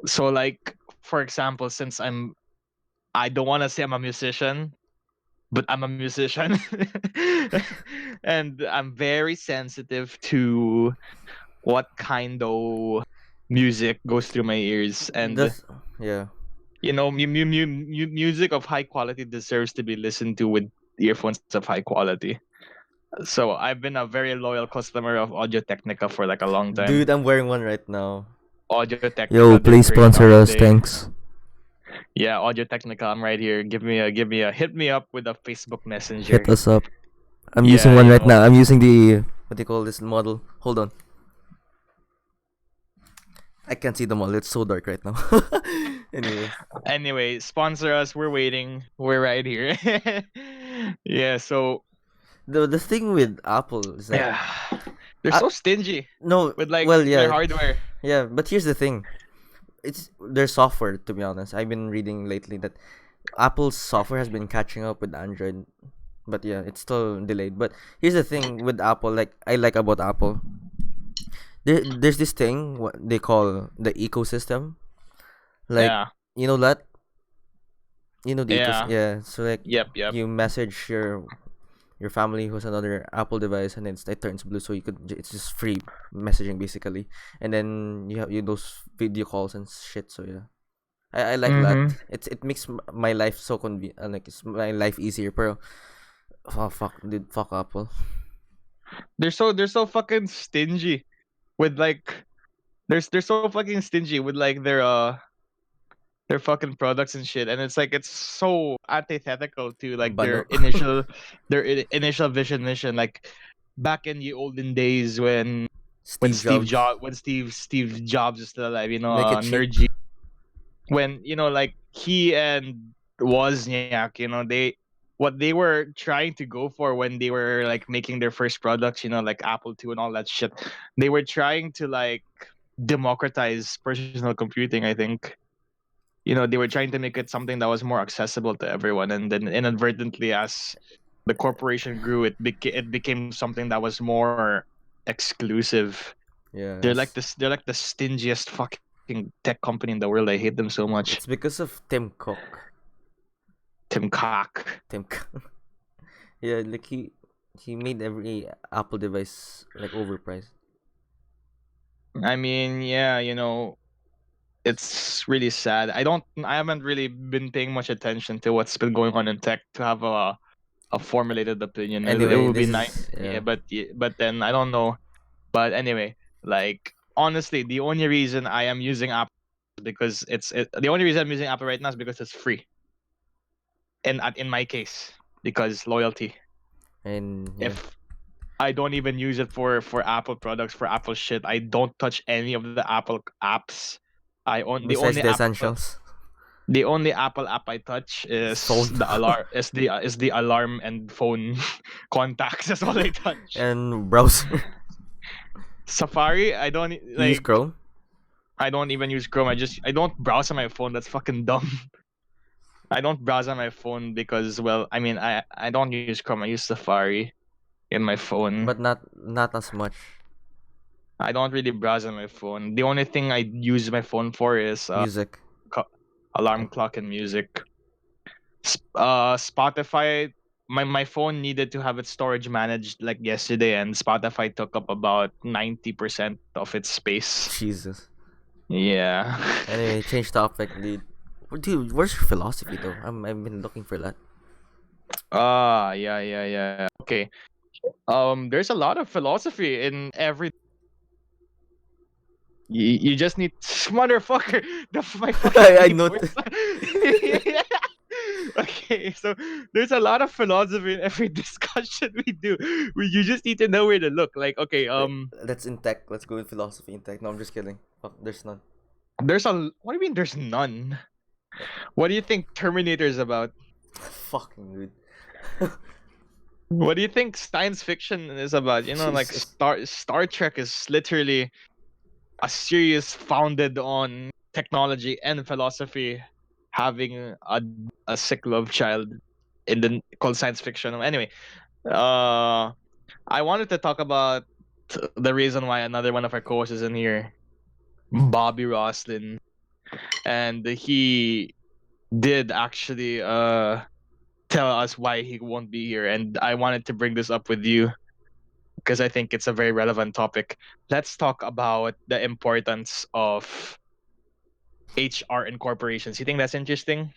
Speaker 1: So like for example, since I don't want to say I'm a musician, but I'm a musician. And I'm very sensitive to what kind of music goes through my ears. And
Speaker 2: That's yeah.
Speaker 1: music of high quality deserves to be listened to with earphones of high quality. So I've been a very loyal customer of Audio Technica for like a long time.
Speaker 2: Dude, I'm wearing one right now.
Speaker 1: Audio Technica
Speaker 2: Yo,
Speaker 1: did
Speaker 2: please
Speaker 1: great back
Speaker 2: sponsor
Speaker 1: in the
Speaker 2: us.
Speaker 1: day.
Speaker 2: Thanks.
Speaker 1: Yeah, Audio Technica, I'm right here. Hit me up with a Facebook
Speaker 2: Hit
Speaker 1: Messenger.
Speaker 2: us up. I'm using
Speaker 1: Yeah,
Speaker 2: one right now. I'm using the what do you call this model? Hold on. I can't see the model. It's so dark right now. Anyway,
Speaker 1: Anyway, sponsor us. We're waiting. We're right here. Yeah, so
Speaker 2: the thing with Apple is that
Speaker 1: yeah. They're
Speaker 2: uh,
Speaker 1: so stingy
Speaker 2: no,
Speaker 1: with like
Speaker 2: well,
Speaker 1: their
Speaker 2: yeah,
Speaker 1: hardware.
Speaker 2: yeah. But here's the thing. It's their software. To be honest, I've been reading lately that Apple's software has been catching up with Android. But yeah, it's still delayed. But here's the thing with Apple. Like I like about Apple. There's this thing what they call the ecosystem. Like
Speaker 1: Yeah.
Speaker 2: you know that the
Speaker 1: Yeah.
Speaker 2: yeah. So like
Speaker 1: Yep.
Speaker 2: you message your family who's another Apple device, and then it turns blue. So it's just free messaging basically, and then you have those video calls and shit. So yeah, I like that.
Speaker 1: Mhm.
Speaker 2: It makes my life so convenient. Like it's my life easier. Pero oh fuck, dude, fuck Apple.
Speaker 1: They're so fucking stingy with like they're so fucking stingy with like their fucking products and shit, and it's like it's so antithetical to like
Speaker 2: Bano.
Speaker 1: their initial vision mission, like back in the olden days when
Speaker 2: Steve Jobs.
Speaker 1: Steve Jobs is still alive,
Speaker 2: Make it cheap.
Speaker 1: Nerd, when like he and Wozniak, they what they were trying to go for when they were like making their first products, like Apple II and all that shit. They were trying to like democratize personal computing, I think. They were trying to make it something that was more accessible to everyone, and then inadvertently, as the corporation grew, it became something that was more exclusive.
Speaker 2: Yeah,
Speaker 1: They're like this. They're like the stingiest fucking tech company in the world. I hate them so much.
Speaker 2: it's because of Tim Cook.
Speaker 1: Tim Cock.
Speaker 2: Tim Cook. Yeah, like he made every Apple device like overpriced.
Speaker 1: I mean, yeah, it's really sad. I haven't really been paying much attention to what's been going on in tech to have a formulated opinion. It
Speaker 2: Anyway,
Speaker 1: would be
Speaker 2: this
Speaker 1: nice,
Speaker 2: is
Speaker 1: yeah,
Speaker 2: yeah.
Speaker 1: but then I don't know. But anyway, like honestly, the only reason I am using Apple is because the only reason I'm using Apple right now is because it's free. In my case, because loyalty.
Speaker 2: And yeah,
Speaker 1: If I don't even use it for Apple products, for Apple shit, I don't touch any of the Apple apps. I own the
Speaker 2: besides
Speaker 1: only
Speaker 2: the
Speaker 1: app.
Speaker 2: essentials,
Speaker 1: The only Apple app I touch is
Speaker 2: phone
Speaker 1: the alarm and phone contacts. That's all I touch.
Speaker 2: and browser.
Speaker 1: Safari, I don't
Speaker 2: You use Chrome?
Speaker 1: I don't even use Chrome. I don't browse on my phone. That's fucking dumb. I don't browse on my phone because, well, I mean, I don't use Chrome. I use Safari in my phone.
Speaker 2: But not as much.
Speaker 1: I don't really browse on my phone. The only thing I use my phone for is
Speaker 2: Music.
Speaker 1: alarm clock and music. Spotify, my phone needed to have its storage managed like yesterday, and Spotify took up about 90% of its space.
Speaker 2: Jesus.
Speaker 1: Yeah.
Speaker 2: Anyway, change topic, dude. Dude, where's your philosophy though? I've been looking for that.
Speaker 1: Yeah. Okay. There's a lot of philosophy in every. You just need motherfucker. My fucking
Speaker 2: I
Speaker 1: neighbor.
Speaker 2: noticed.
Speaker 1: Okay, so there's a lot of philosophy in every discussion we do. You just need to know where to look. Like, okay,
Speaker 2: That's in tech. Let's go with philosophy in tech. No, I'm just kidding. Fuck, there's none.
Speaker 1: there's a. What do you mean? There's none. What do you think Terminator is about?
Speaker 2: Fucking dude.
Speaker 1: What do you think science fiction is about? You know, like
Speaker 2: Jesus.
Speaker 1: Star Trek is literally a series founded on technology and philosophy, having a sick love child in the called science fiction. Anyway, I wanted to talk about the reason why another one of our co-hosts is in here, Bobby Roslin, and he did actually tell us why he won't be here, and I wanted to bring this up with you because I think it's a very relevant topic. Let's talk about the importance of HR in corporations. You think that's interesting?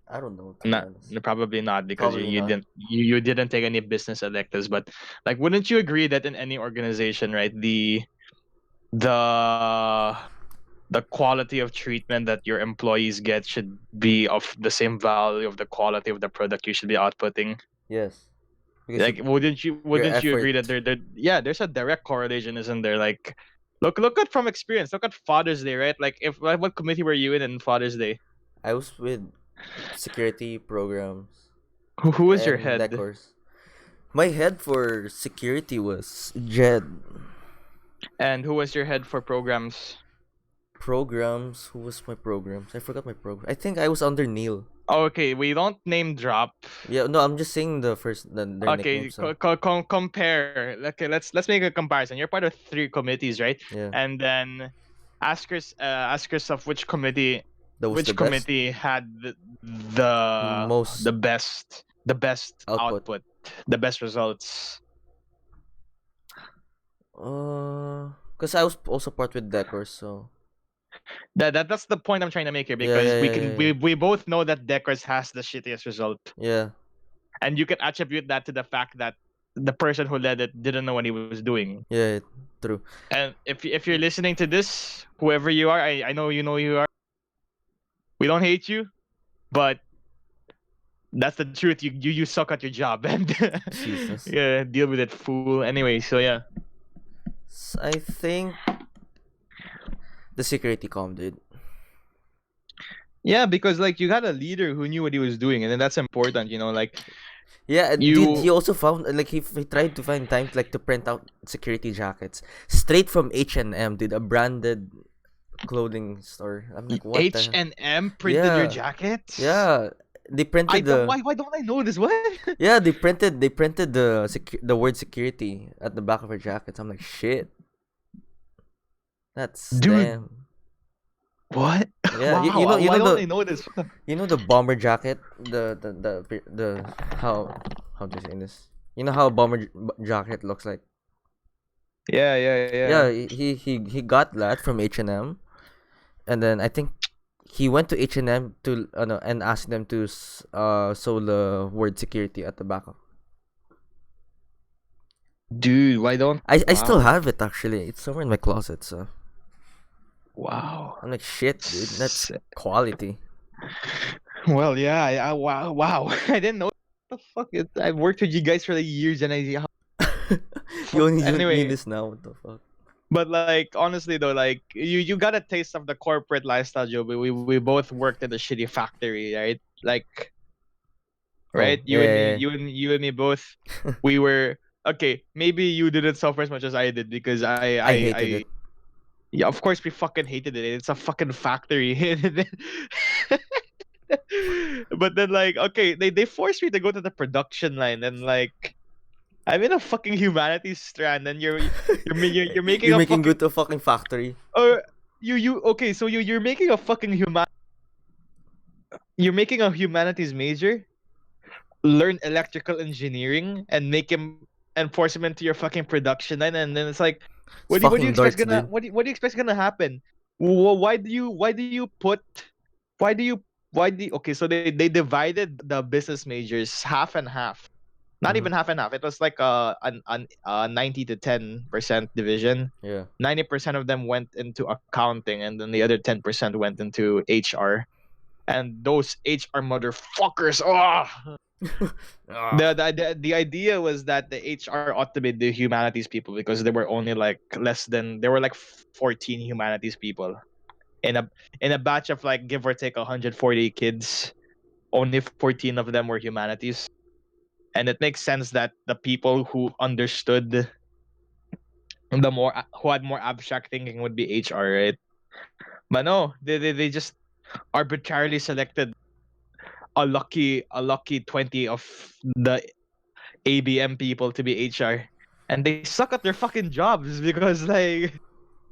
Speaker 2: I don't know, to be
Speaker 1: Not
Speaker 2: honest.
Speaker 1: probably not because
Speaker 2: Probably not.
Speaker 1: you didn't take any business electives, but like wouldn't you agree that in any organization, right, the the quality of treatment that your employees get should be of the same value of the quality of the product you should be outputting?
Speaker 2: Yes. Because
Speaker 1: Like
Speaker 2: your
Speaker 1: wouldn't you agree
Speaker 2: effort.
Speaker 1: that there yeah, there's a direct correlation, isn't there? Like look at from experience, look at Father's Day, right? Like if like, what committee were you in Father's Day?
Speaker 2: I was with security programs
Speaker 1: Who was your
Speaker 2: and
Speaker 1: head?
Speaker 2: decors. My head for security was Jed.
Speaker 1: And who was your head for programs?
Speaker 2: Programs. Who was my programs? I forgot my program. I think I was under Neil.
Speaker 1: Okay, we don't name drop.
Speaker 2: Yeah, no, I'm just saying the first their
Speaker 1: Okay,
Speaker 2: nicknames. So
Speaker 1: compare. Okay, let's make a comparison. You're part of three committees, right?
Speaker 2: yeah,
Speaker 1: And then ask yourself
Speaker 2: that was the
Speaker 1: which
Speaker 2: best
Speaker 1: committee had
Speaker 2: most
Speaker 1: the best
Speaker 2: output.
Speaker 1: output, the best results.
Speaker 2: Cause I was also part with decors, so
Speaker 1: That's the point I'm trying to make here
Speaker 2: yeah,
Speaker 1: because
Speaker 2: yeah, yeah, yeah,
Speaker 1: we both know that Deckers has the shittiest result,
Speaker 2: yeah,
Speaker 1: and you can attribute that to the fact that the person who led it didn't know what he was doing.
Speaker 2: yeah, true.
Speaker 1: And if you're listening to this, whoever you are, I know you are. We don't hate you, but that's the truth. You suck at your job, and
Speaker 2: Jesus,
Speaker 1: yeah, deal with it, fool. Anyway, so yeah,
Speaker 2: I think the security com did.
Speaker 1: yeah, because like you had a leader who knew what he was doing, and then that's important. You know, like
Speaker 2: Yeah, dude,
Speaker 1: you
Speaker 2: he also found like he tried to find time like to print out security jackets straight from H&M, dude, a branded clothing store. I'm like, what
Speaker 1: H
Speaker 2: the?
Speaker 1: and M printed your
Speaker 2: Yeah,
Speaker 1: jackets.
Speaker 2: yeah. They
Speaker 1: I
Speaker 2: printed
Speaker 1: don't.
Speaker 2: the
Speaker 1: Why don't I know this? What?
Speaker 2: yeah they printed the word security at the back of her jackets. I'm like, shit, that's
Speaker 1: Dude,
Speaker 2: damn.
Speaker 1: what?
Speaker 2: Yeah,
Speaker 1: Wow. Why don't I know this?
Speaker 2: you know the bomber jacket, the how do you say this? You know how a jacket looks like.
Speaker 1: Yeah, yeah, yeah.
Speaker 2: Yeah, he got that from H&M, and then I think he went to H&M to no, and asked them to sew the word security at the back of.
Speaker 1: Dude, why don't?
Speaker 2: I still
Speaker 1: Wow,
Speaker 2: have it actually. It's somewhere in my closet. So
Speaker 1: wow.
Speaker 2: I'm like, shit, dude, that's
Speaker 1: S-
Speaker 2: quality.
Speaker 1: Well, yeah. Wow, wow. I didn't know. What the fuck? I've worked with you guys for like years, and I
Speaker 2: You
Speaker 1: fuck.
Speaker 2: only knew
Speaker 1: Anyway,
Speaker 2: this now. What the fuck?
Speaker 1: but like honestly though, like you got a taste of the corporate lifestyle, Joby. We both worked at a shitty factory, right? Like,
Speaker 2: Oh
Speaker 1: right?
Speaker 2: yeah, yeah,
Speaker 1: You and me both. We were okay. Maybe you didn't suffer as much as I did because
Speaker 2: I hated it.
Speaker 1: yeah, of course we fucking hated it. It's a fucking factory. But then like okay, they forced me to go to the production line and like I'm in a fucking humanities strand and you're making
Speaker 2: You're
Speaker 1: a
Speaker 2: making
Speaker 1: fucking
Speaker 2: good to a fucking factory.
Speaker 1: or you okay, so you're making a fucking you're making a humanities major learn electrical engineering and make him and force him into your fucking production line and then it's like
Speaker 2: It's
Speaker 1: what do you
Speaker 2: fucking
Speaker 1: expect
Speaker 2: darts,
Speaker 1: gonna
Speaker 2: dude.
Speaker 1: what do you expect gonna happen? Why do you put why do you okay so they divided the business majors half and half. Not
Speaker 2: Mm-hmm.
Speaker 1: even half and half. It was like a 90 to 10% division.
Speaker 2: Yeah.
Speaker 1: 90% of them went into accounting, and then the other 10% went into HR. And those HR motherfuckers,
Speaker 2: Ah.
Speaker 1: the idea was that the HR ought to be the humanities people because there were only like there were like 14 humanities people in a batch of like give or take 140 kids. Only 14 of them were humanities, and it makes sense that the people who understood who had more abstract thinking would be HR, right? But no, they just arbitrarily selected a lucky 20 of the ABM people to be HR, and they suck at their fucking jobs because like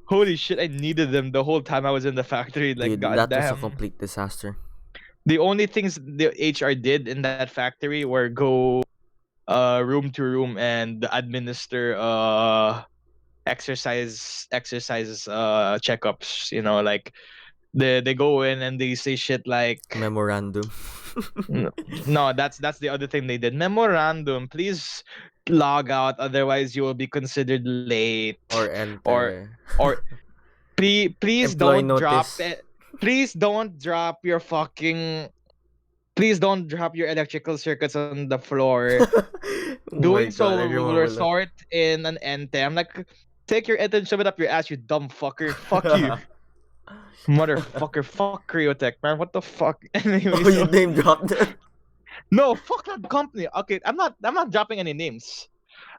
Speaker 1: holy shit, I needed them the whole time I was in the factory. Like
Speaker 2: Dude, that was a
Speaker 1: goddamn,
Speaker 2: complete disaster.
Speaker 1: the only things the HR did in that factory were go room to room and administer exercise checkups. Like they go in and they say shit like
Speaker 2: Memorandum.
Speaker 1: N- no, that's the other thing they did. Memorandum, please log out, otherwise you will be considered late.
Speaker 2: Or
Speaker 1: Or
Speaker 2: enter.
Speaker 1: or please
Speaker 2: Employee
Speaker 1: don't drop
Speaker 2: notice.
Speaker 1: it. Please don't drop your fucking please don't drop your electrical circuits on the floor.
Speaker 2: Oh my
Speaker 1: Doing
Speaker 2: god, I
Speaker 1: so will
Speaker 2: remember that.
Speaker 1: result in an ente. I'm like, take your ente and shove it up your ass, you dumb fucker. Fuck you. Motherfucker, fuck Cryotech, man. What the fuck? Anyway,
Speaker 2: Oh, you
Speaker 1: so
Speaker 2: name dropped it.
Speaker 1: no, fuck that company. Okay, I'm not dropping any names.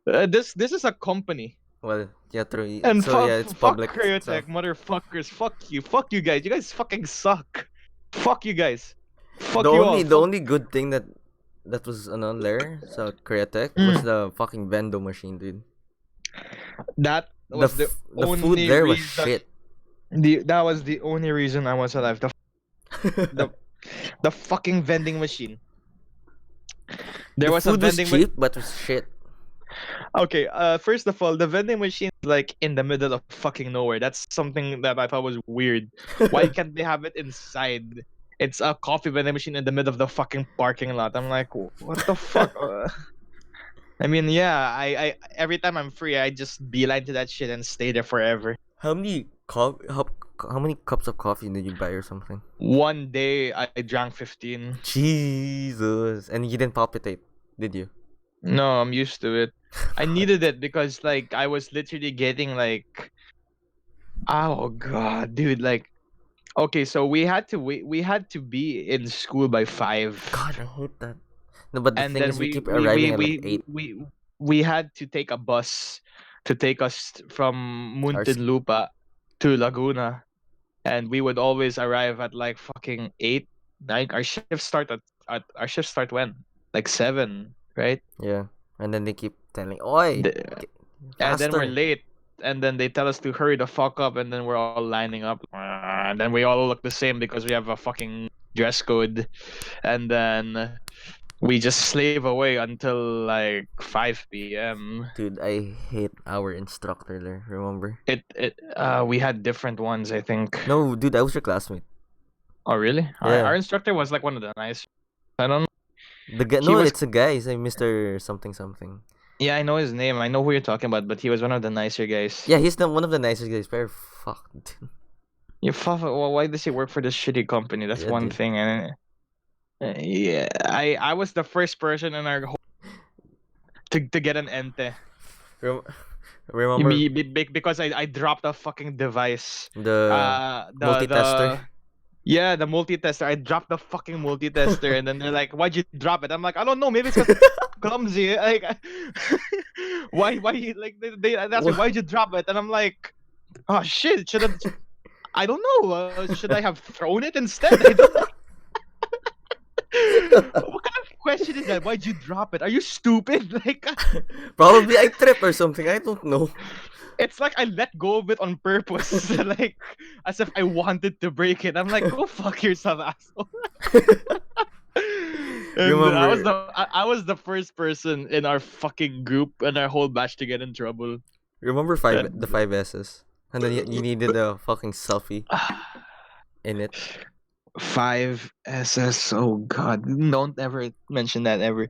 Speaker 1: This is a company.
Speaker 2: Well, yeah, true.
Speaker 1: And
Speaker 2: So yeah, it's
Speaker 1: fuck
Speaker 2: public stuff.
Speaker 1: Cryotech, motherfuckers. Fuck you. Fuck you guys. You guys fucking suck. Fuck you guys.
Speaker 2: The
Speaker 1: Fuck you all.
Speaker 2: only the
Speaker 1: Fuck.
Speaker 2: only good thing that was on there, so Createch, was
Speaker 1: Mm.
Speaker 2: the fucking vendo machine, dude.
Speaker 1: That was the
Speaker 2: The food
Speaker 1: only
Speaker 2: there was
Speaker 1: reason.
Speaker 2: shit.
Speaker 1: That was the only reason I was alive. The the fucking vending machine. There
Speaker 2: The
Speaker 1: was a
Speaker 2: food was
Speaker 1: vending.
Speaker 2: cheap, but was shit.
Speaker 1: Okay, first of all, the vending machine is like in the middle of fucking nowhere. That's something that I thought was weird. Why can't they have it inside? It's a coffee vending machine in the middle of the fucking parking lot. I'm like, what the fuck? I mean, yeah, I every time I'm free, I just beeline to that shit and stay there forever.
Speaker 2: How many how many cups of coffee did you buy or something?
Speaker 1: One day, I drank 15.
Speaker 2: Jesus, and you didn't palpitate, did you?
Speaker 1: No, I'm used to it. I needed it because like I was literally getting like, oh god, dude, like okay, so we had to be in school by 5.
Speaker 2: God, I hate that. No, but the
Speaker 1: And
Speaker 2: thing
Speaker 1: then
Speaker 2: is, we keep arriving at like 8.
Speaker 1: we had to take a bus to take us from
Speaker 2: Our s-
Speaker 1: Muntinlupa to Laguna, and we would always arrive at like fucking 8 9. Our shifts start when? Like 7, right?
Speaker 2: yeah, and then they keep telling, "Oi,
Speaker 1: The-
Speaker 2: get
Speaker 1: and then we're
Speaker 2: faster!"
Speaker 1: late, and then they tell us to hurry the fuck up, and then we're all lining up, and then we all look the same because we have a fucking dress code, and then we just slave away until like 5 p.m.
Speaker 2: Dude, I hate our instructor there. Remember?
Speaker 1: We had different ones, I think.
Speaker 2: No, dude, I was your classmate.
Speaker 1: Oh really? Our
Speaker 2: Yeah,
Speaker 1: instructor was like one of the nice. I don't know.
Speaker 2: the guy.
Speaker 1: He
Speaker 2: No,
Speaker 1: was
Speaker 2: it's a guy. He's like Mr. Something something.
Speaker 1: Yeah, I know his name. I know who you're talking about, but he was one of the nicer guys.
Speaker 2: Yeah, he's the one of the nicest guys. Very fucked.
Speaker 1: Well, why does he work for this shitty company? That's
Speaker 2: Yeah,
Speaker 1: one
Speaker 2: dude.
Speaker 1: thing, and yeah, I was the first person in our to get an ente.
Speaker 2: Rem- remember
Speaker 1: Because I dropped a fucking device.
Speaker 2: the multi-tester?
Speaker 1: The multi-tester. I dropped the fucking multi-tester, and then they're like, "Why'd you drop it?" I'm like, "I don't know. Maybe it's 'cause clumsy." Like, like they asked me, "Why'd you drop it?" And I'm like, "Oh shit! I don't know. Should I have thrown it instead? I don't know." What kind of question is that? Why'd you drop it? Are you stupid? Like,
Speaker 2: Probably I trip or something. I don't know.
Speaker 1: it's like I let go of it on purpose, like as if I wanted to break it. I'm like, go fuck yourself, asshole. And
Speaker 2: Remember?
Speaker 1: I was the first person in our fucking group and our whole batch to get in trouble.
Speaker 2: Remember the
Speaker 1: And
Speaker 2: 5 S's? And then you needed a fucking selfie in it.
Speaker 1: 5 SS. Oh god, don't ever mention that ever.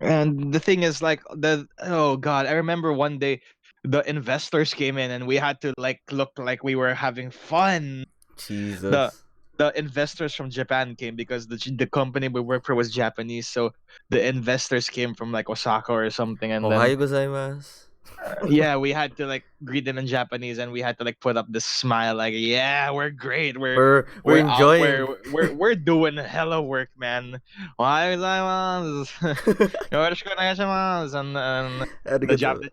Speaker 1: And the thing is, like, the oh god, I remember one day the investors came in and we had to like look like we were having fun. The
Speaker 2: Jesus.
Speaker 1: the investors from Japan came because the company we work for was Japanese, so the investors came from like Osaka or something, and then
Speaker 2: Ohayo gozaimasu.
Speaker 1: yeah, we had to like greet them in Japanese, and we had to like put up this smile, like, yeah, we're great,
Speaker 2: We're
Speaker 1: we're out,
Speaker 2: enjoying.
Speaker 1: we're doing hella work, man. Ohayou gozaimasu. Yoroshiku onegaishimasu. And
Speaker 2: Arigato.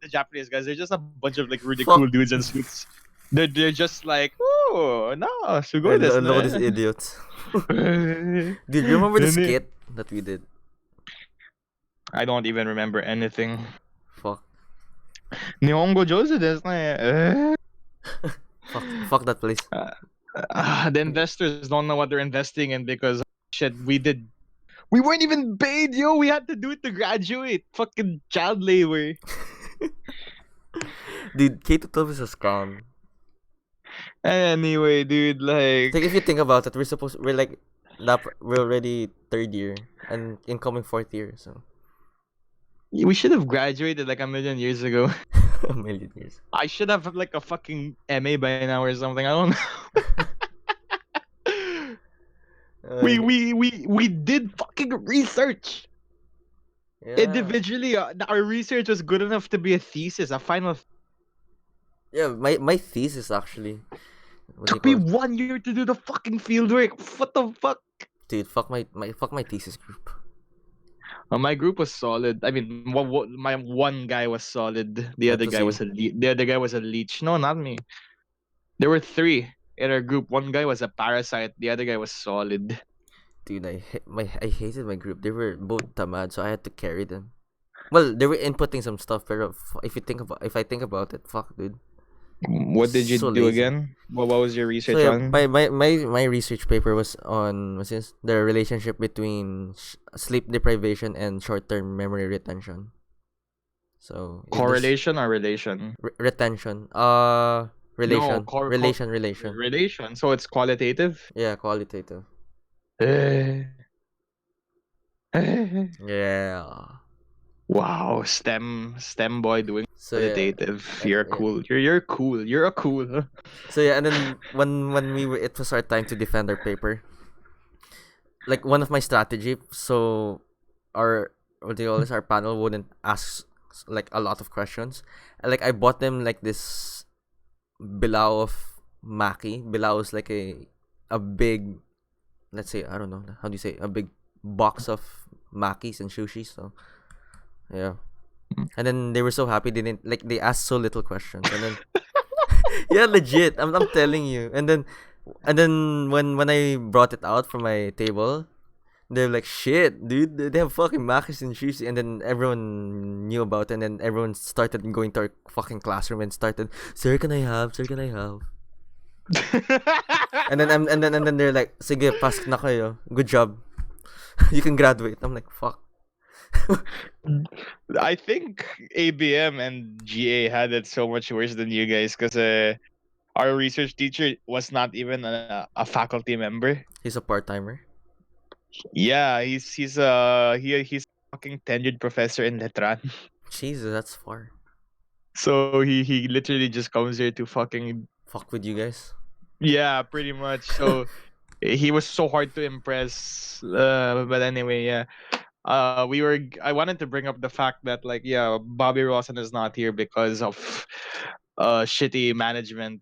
Speaker 1: the Japanese guys, they're just a bunch of like really
Speaker 2: Fuck.
Speaker 1: cool dudes in suits. They're just like, oh no, sugoi
Speaker 2: And
Speaker 1: desu
Speaker 2: look at these
Speaker 1: ne.
Speaker 2: idiots. Dude, you remember the skit that we did?
Speaker 1: I don't even remember anything.
Speaker 2: Fuck.
Speaker 1: Nihongo jozu desu ne.
Speaker 2: Fuck that place.
Speaker 1: The investors don't know what they're investing in because shit, we weren't even paid, yo. We had to do it to graduate. Fucking child labor.
Speaker 2: Dude, K to 12 is a scam.
Speaker 1: Anyway, dude, like,
Speaker 2: Like if you think about it, we're already third year and incoming fourth year, so
Speaker 1: we should have graduated like a million years ago.
Speaker 2: a million years.
Speaker 1: I should have like a fucking MA by now or something. I don't know. We did fucking research
Speaker 2: yeah.
Speaker 1: individually. Our research was good enough to be a thesis, a final.
Speaker 2: Yeah, my thesis actually. What do you
Speaker 1: Took me
Speaker 2: call it?
Speaker 1: 1 year to do the fucking field work. What the fuck?
Speaker 2: Dude, fuck my thesis group.
Speaker 1: My group was solid. I mean, my one guy was solid. The
Speaker 2: That
Speaker 1: other
Speaker 2: was
Speaker 1: guy
Speaker 2: you.
Speaker 1: was the other guy was a leech. No, not me. There were three in our group. One guy was a parasite. The other guy was solid.
Speaker 2: Dude, I hated my group. They were both tamad, so I had to carry them. Well, they were inputting some stuff, pero if I think about it, fuck, dude.
Speaker 1: What did you
Speaker 2: So
Speaker 1: do
Speaker 2: lazy.
Speaker 1: again? What was your
Speaker 2: So
Speaker 1: research
Speaker 2: yeah,
Speaker 1: on?
Speaker 2: my research paper was on what's this? The relationship between sleep deprivation and short-term memory retention. So if there's
Speaker 1: Correlation or relation?
Speaker 2: retention,
Speaker 1: No,
Speaker 2: relation.
Speaker 1: relation. So it's qualitative.
Speaker 2: Yeah, qualitative.
Speaker 1: Eh.
Speaker 2: Yeah.
Speaker 1: Wow, STEM boy doing
Speaker 2: So yeah,
Speaker 1: qualitative. You're
Speaker 2: yeah.
Speaker 1: cool. You're cool. You're a cool.
Speaker 2: So yeah, and then when it was our time to defend our paper, like one of my strategy, so our what do you call this? Our panel wouldn't ask like a lot of questions. Like I bought them like this bilao of maki. Bilao is like a big, let's say, I don't know how do you say, a big box of makis and sushis. So yeah, and then they were so happy. They didn't like they asked so little questions, and then yeah, legit. I'm telling you. And then when I brought it out from my table, they're like, shit, dude, they have fucking makis and sushi. And then everyone knew about it. And then everyone started going to our fucking classroom and started, sir, can I have? Sir, can I have? And then they're like, sige, pass na kayo. Good job. You can graduate. I'm like, fuck.
Speaker 1: I think ABM and GA had it so much worse than you guys because our research teacher was not even a faculty member.
Speaker 2: He's a part timer.
Speaker 1: Yeah, he's a fucking tenured professor in Letran.
Speaker 2: Jesus, that's far.
Speaker 1: So he literally just comes here to fucking
Speaker 2: Fuck with you guys.
Speaker 1: yeah, pretty much. So he was so hard to impress. But anyway, yeah. I wanted to bring up the fact that like yeah, Bobby Rawson is not here because of shitty management.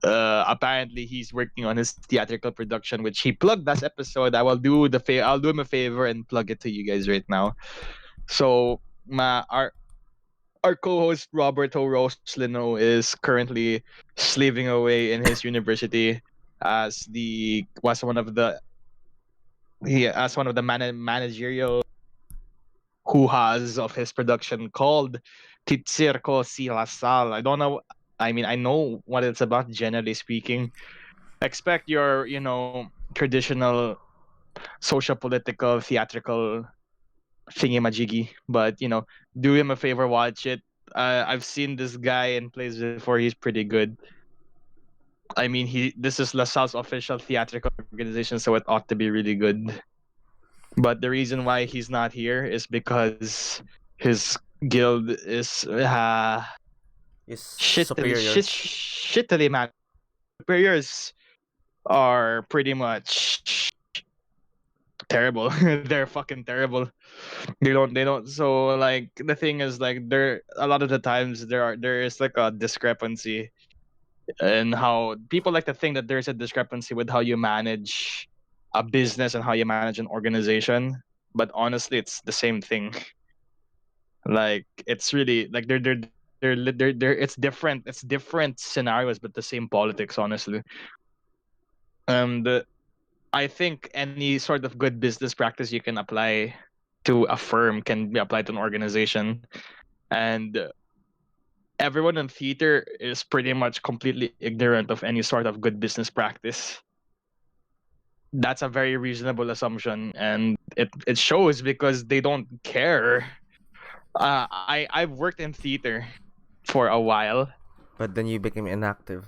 Speaker 1: Apparently he's working on his theatrical production, which he plugged last episode. I'll do him a favor and plug it to you guys right now. So our co-host Roberto Roslino is currently slaving away in his university as the was one of the he as one of the managerial hoo-has of his production called Titsirko Si La Sal. I don't know. I mean, I know what it's about, generally speaking. Expect your, traditional social, political, theatrical thingy-majiggy. But, do him a favor, watch it. I've seen this guy in plays before. He's pretty good. I mean, this is La Sal's official theatrical organization, so it ought to be really good. But the reason why he's not here is because his guild is
Speaker 2: Is
Speaker 1: shittily
Speaker 2: superiors.
Speaker 1: shittily man. Superiors are pretty much terrible. They're fucking terrible. They don't so like the thing is like there a lot of the times there is like a discrepancy in how people like to think that there's a discrepancy with how you manage a business and how you manage an organization, but honestly it's the same thing. Like it's really like they're it's different scenarios but the same politics, honestly. And I think any sort of good business practice you can apply to a firm can be applied to an organization. And everyone in theater is pretty much completely ignorant of any sort of good business practice. That's a very reasonable assumption, and it shows because they don't care. I've worked in theater for a while.
Speaker 2: But then you became inactive.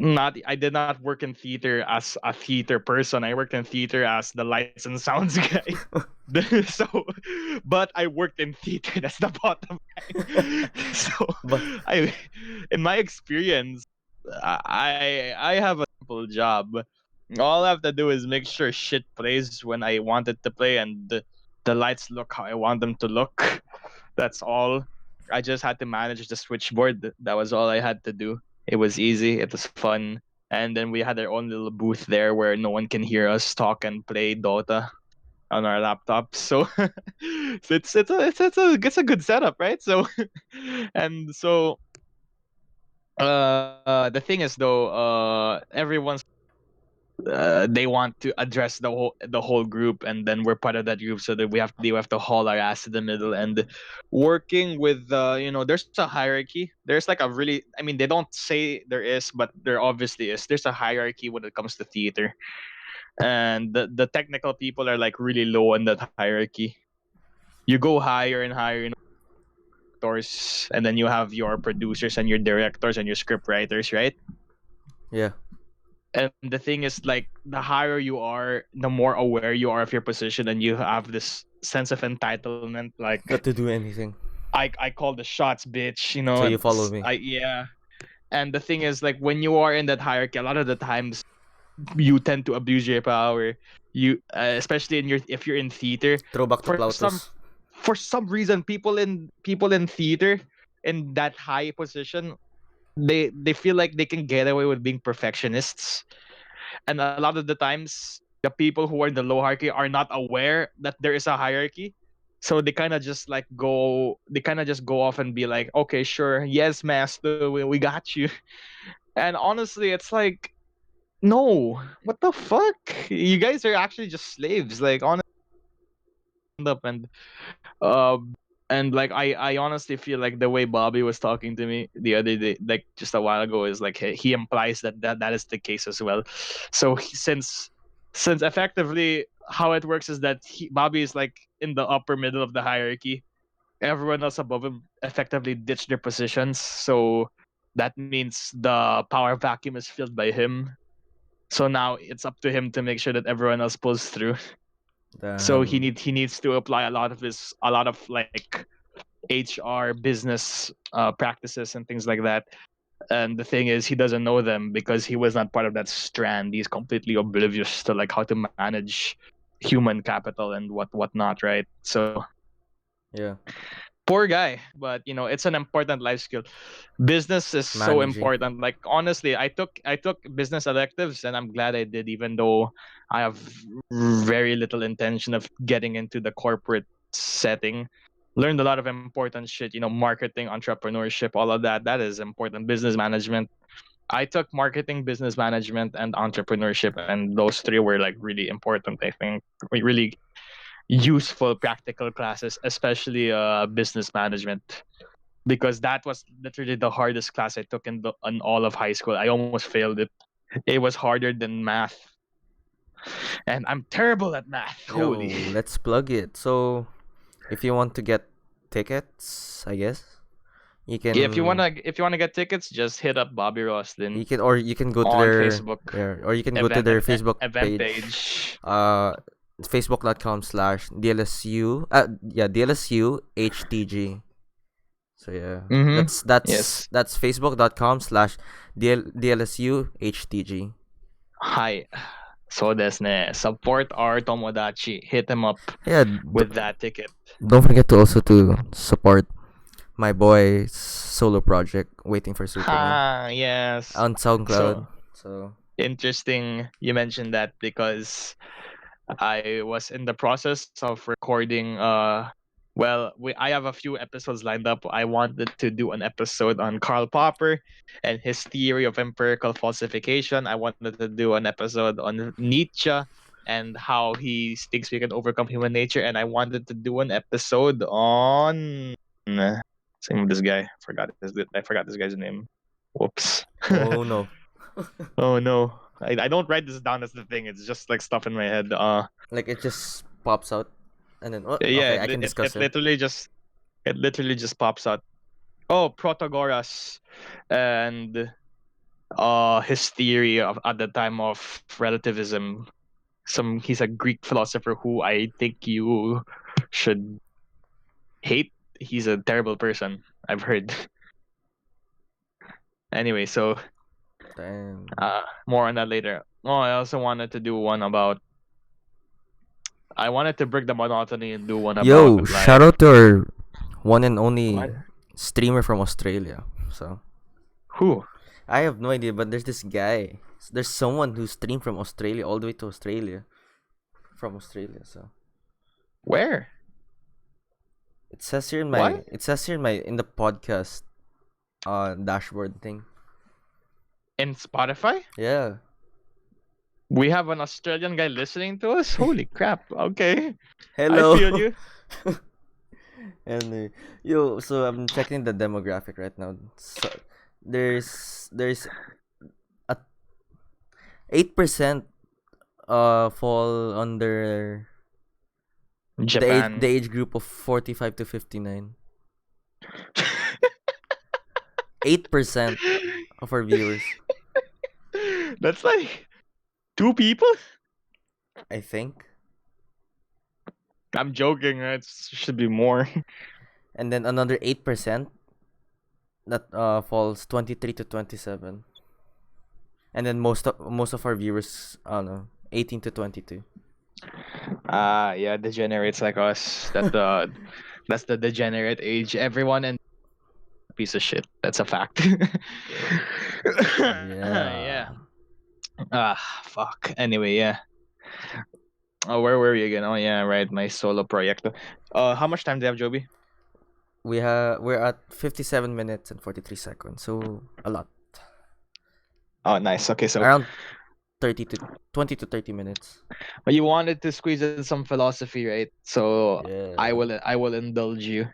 Speaker 1: Not I did not work in theater as a theater person. I worked in theater as the lights and sounds guy. So, but I worked in theater. That's the bottom line. So,
Speaker 2: But
Speaker 1: I, in my experience, I have a simple job. All I have to do is make sure shit plays when I want it to play, and the lights look how I want them to look. That's all. I just had to manage the switchboard. That was all I had to do. It was easy. It was fun. And then we had our own little booth there where no one can hear us talk and play Dota on our laptops. So, so it's a good setup, right? So, and so the thing is though, everyone's they want to address the whole group, and then we're part of that group, so that we have to haul our ass to the middle. And working with there's a hierarchy. There's like a really, I mean, they don't say there is, but there obviously is. There's a hierarchy when it comes to theater, and the technical people are like really low in that hierarchy. You go higher and higher, actors, and then you have your producers and your directors and your script writers, right?
Speaker 2: yeah,
Speaker 1: And the thing is, like, the higher you are, the more aware you are of your position, and you have this sense of entitlement.
Speaker 2: not
Speaker 1: Like,
Speaker 2: to do anything.
Speaker 1: I call the shots, bitch.
Speaker 2: So you follow me.
Speaker 1: Yeah. And the thing is, like, when you are in that hierarchy, a lot of the times you tend to abuse your power. You, especially in your if you're in theater,
Speaker 2: Throwback to
Speaker 1: for some
Speaker 2: Plautus.
Speaker 1: for some reason, people in theater in that high position, they feel like they can get away with being perfectionists. And a lot of the times the people who are in the low hierarchy are not aware that there is a hierarchy, so they kind of just go off and be like, okay, sure, yes, master, we got you. And honestly, it's like, no, what the fuck, you guys are actually just slaves, like, honestly. Up uh and like I honestly feel like the way Bobby was talking to me the other day, like just a while ago, is like he implies that is the case as well. So since effectively how it works is that Bobby is like in the upper middle of the hierarchy, everyone else above him effectively ditch their positions, so that means the power vacuum is filled by him. So now it's up to him to make sure that everyone else pulls through. So
Speaker 2: Damn.
Speaker 1: he needs to apply a lot of like HR business practices and things like that. And the thing is, he doesn't know them because he was not part of that strand. He's completely oblivious to like how to manage human capital and whatnot, right? So
Speaker 2: Yeah.
Speaker 1: poor guy, but it's an important life skill. Business is so
Speaker 2: Managing.
Speaker 1: important. Like, honestly, I took business electives, and I'm glad I did, even though I have very little intention of getting into the corporate setting. Learned a lot of important shit, marketing, entrepreneurship, all of that. That is important. Business management. I took marketing, business management, and entrepreneurship, and those three were like really important, I think. Really useful practical classes, especially business management, because that was literally the hardest class I took in all of high school. I almost failed it. It was harder than math, and I'm terrible at math. Holy.
Speaker 2: Yo, let's plug it. So, if you want to get tickets, I guess you can
Speaker 1: If you wanna get tickets, just hit up Bobby Roslin
Speaker 2: you can go to
Speaker 1: on
Speaker 2: their
Speaker 1: Facebook
Speaker 2: yeah, or you can go to their Facebook
Speaker 1: event
Speaker 2: page.
Speaker 1: page.
Speaker 2: Uh, Facebook.com/DLSU. Yeah, DLSU HTG. So yeah,
Speaker 1: Mm-hmm.
Speaker 2: that's that's
Speaker 1: Yes.
Speaker 2: that's Facebook.com/DLSU HTG.
Speaker 1: Hi. So desu ne. Support our Tomodachi. Hit him up
Speaker 2: Yeah,
Speaker 1: with that ticket.
Speaker 2: don't forget to also to support my boy's solo project, Waiting for Superman,
Speaker 1: Ha, yes.
Speaker 2: on SoundCloud.
Speaker 1: So
Speaker 2: So
Speaker 1: interesting you mentioned that because I was in the process of recording I have a few episodes lined up. I wanted to do an episode on Karl Popper and his theory of empirical falsification. I wanted to do an episode on Nietzsche and how he thinks we can overcome human nature, and I wanted to do an episode on same with this guy. I forgot this guy's name. Whoops.
Speaker 2: oh no,
Speaker 1: Oh no. I don't write this down as the thing. It's just like stuff in my head.
Speaker 2: like it just pops out, and then oh,
Speaker 1: Yeah,
Speaker 2: okay, I can discuss him.
Speaker 1: it literally just pops out. Oh, Protagoras and his theory of at the time of relativism. He's a Greek philosopher who I think you should hate. He's a terrible person, I've heard. Anyway, so
Speaker 2: Damn.
Speaker 1: more on that later. Oh, I also wanted to do one about I wanted to break the monotony and do one about
Speaker 2: Yo, shout
Speaker 1: like
Speaker 2: out to our one and
Speaker 1: what?
Speaker 2: only streamer from Australia. So
Speaker 1: Who?
Speaker 2: I have no idea, but there's this guy. There's someone who streamed from Australia all the way to Australia, from Australia. So
Speaker 1: Where?
Speaker 2: it says here in
Speaker 1: What?
Speaker 2: the podcast dashboard thing.
Speaker 1: In Spotify?
Speaker 2: Yeah.
Speaker 1: We have an Australian guy listening to us? Holy crap. Okay. I
Speaker 2: Hello.
Speaker 1: feel you.
Speaker 2: And yo, so I'm checking the demographic right now. So there's a 8% fall under
Speaker 1: Japan.
Speaker 2: the age group of 45 to 59. 8% of our viewers,
Speaker 1: That's like two people?
Speaker 2: I think.
Speaker 1: I'm joking. It should be more.
Speaker 2: And then another 8% that falls 23 to 27. And then most of our viewers, I don't know, 18 to 22.
Speaker 1: Yeah, degenerates like us. That's the degenerate age. Everyone and piece of shit. That's a fact. Yeah.
Speaker 2: Yeah.
Speaker 1: Fuck. Anyway, yeah. Oh, where were you again? Oh, yeah, right. My solo project. How much time do you have, Joby?
Speaker 2: We're at 57 minutes and 43 seconds. So a lot.
Speaker 1: Oh, nice. Okay, so
Speaker 2: Around 30 to 20 to 30 minutes.
Speaker 1: but you wanted to squeeze in some philosophy, right? So
Speaker 2: Yeah.
Speaker 1: I will indulge you.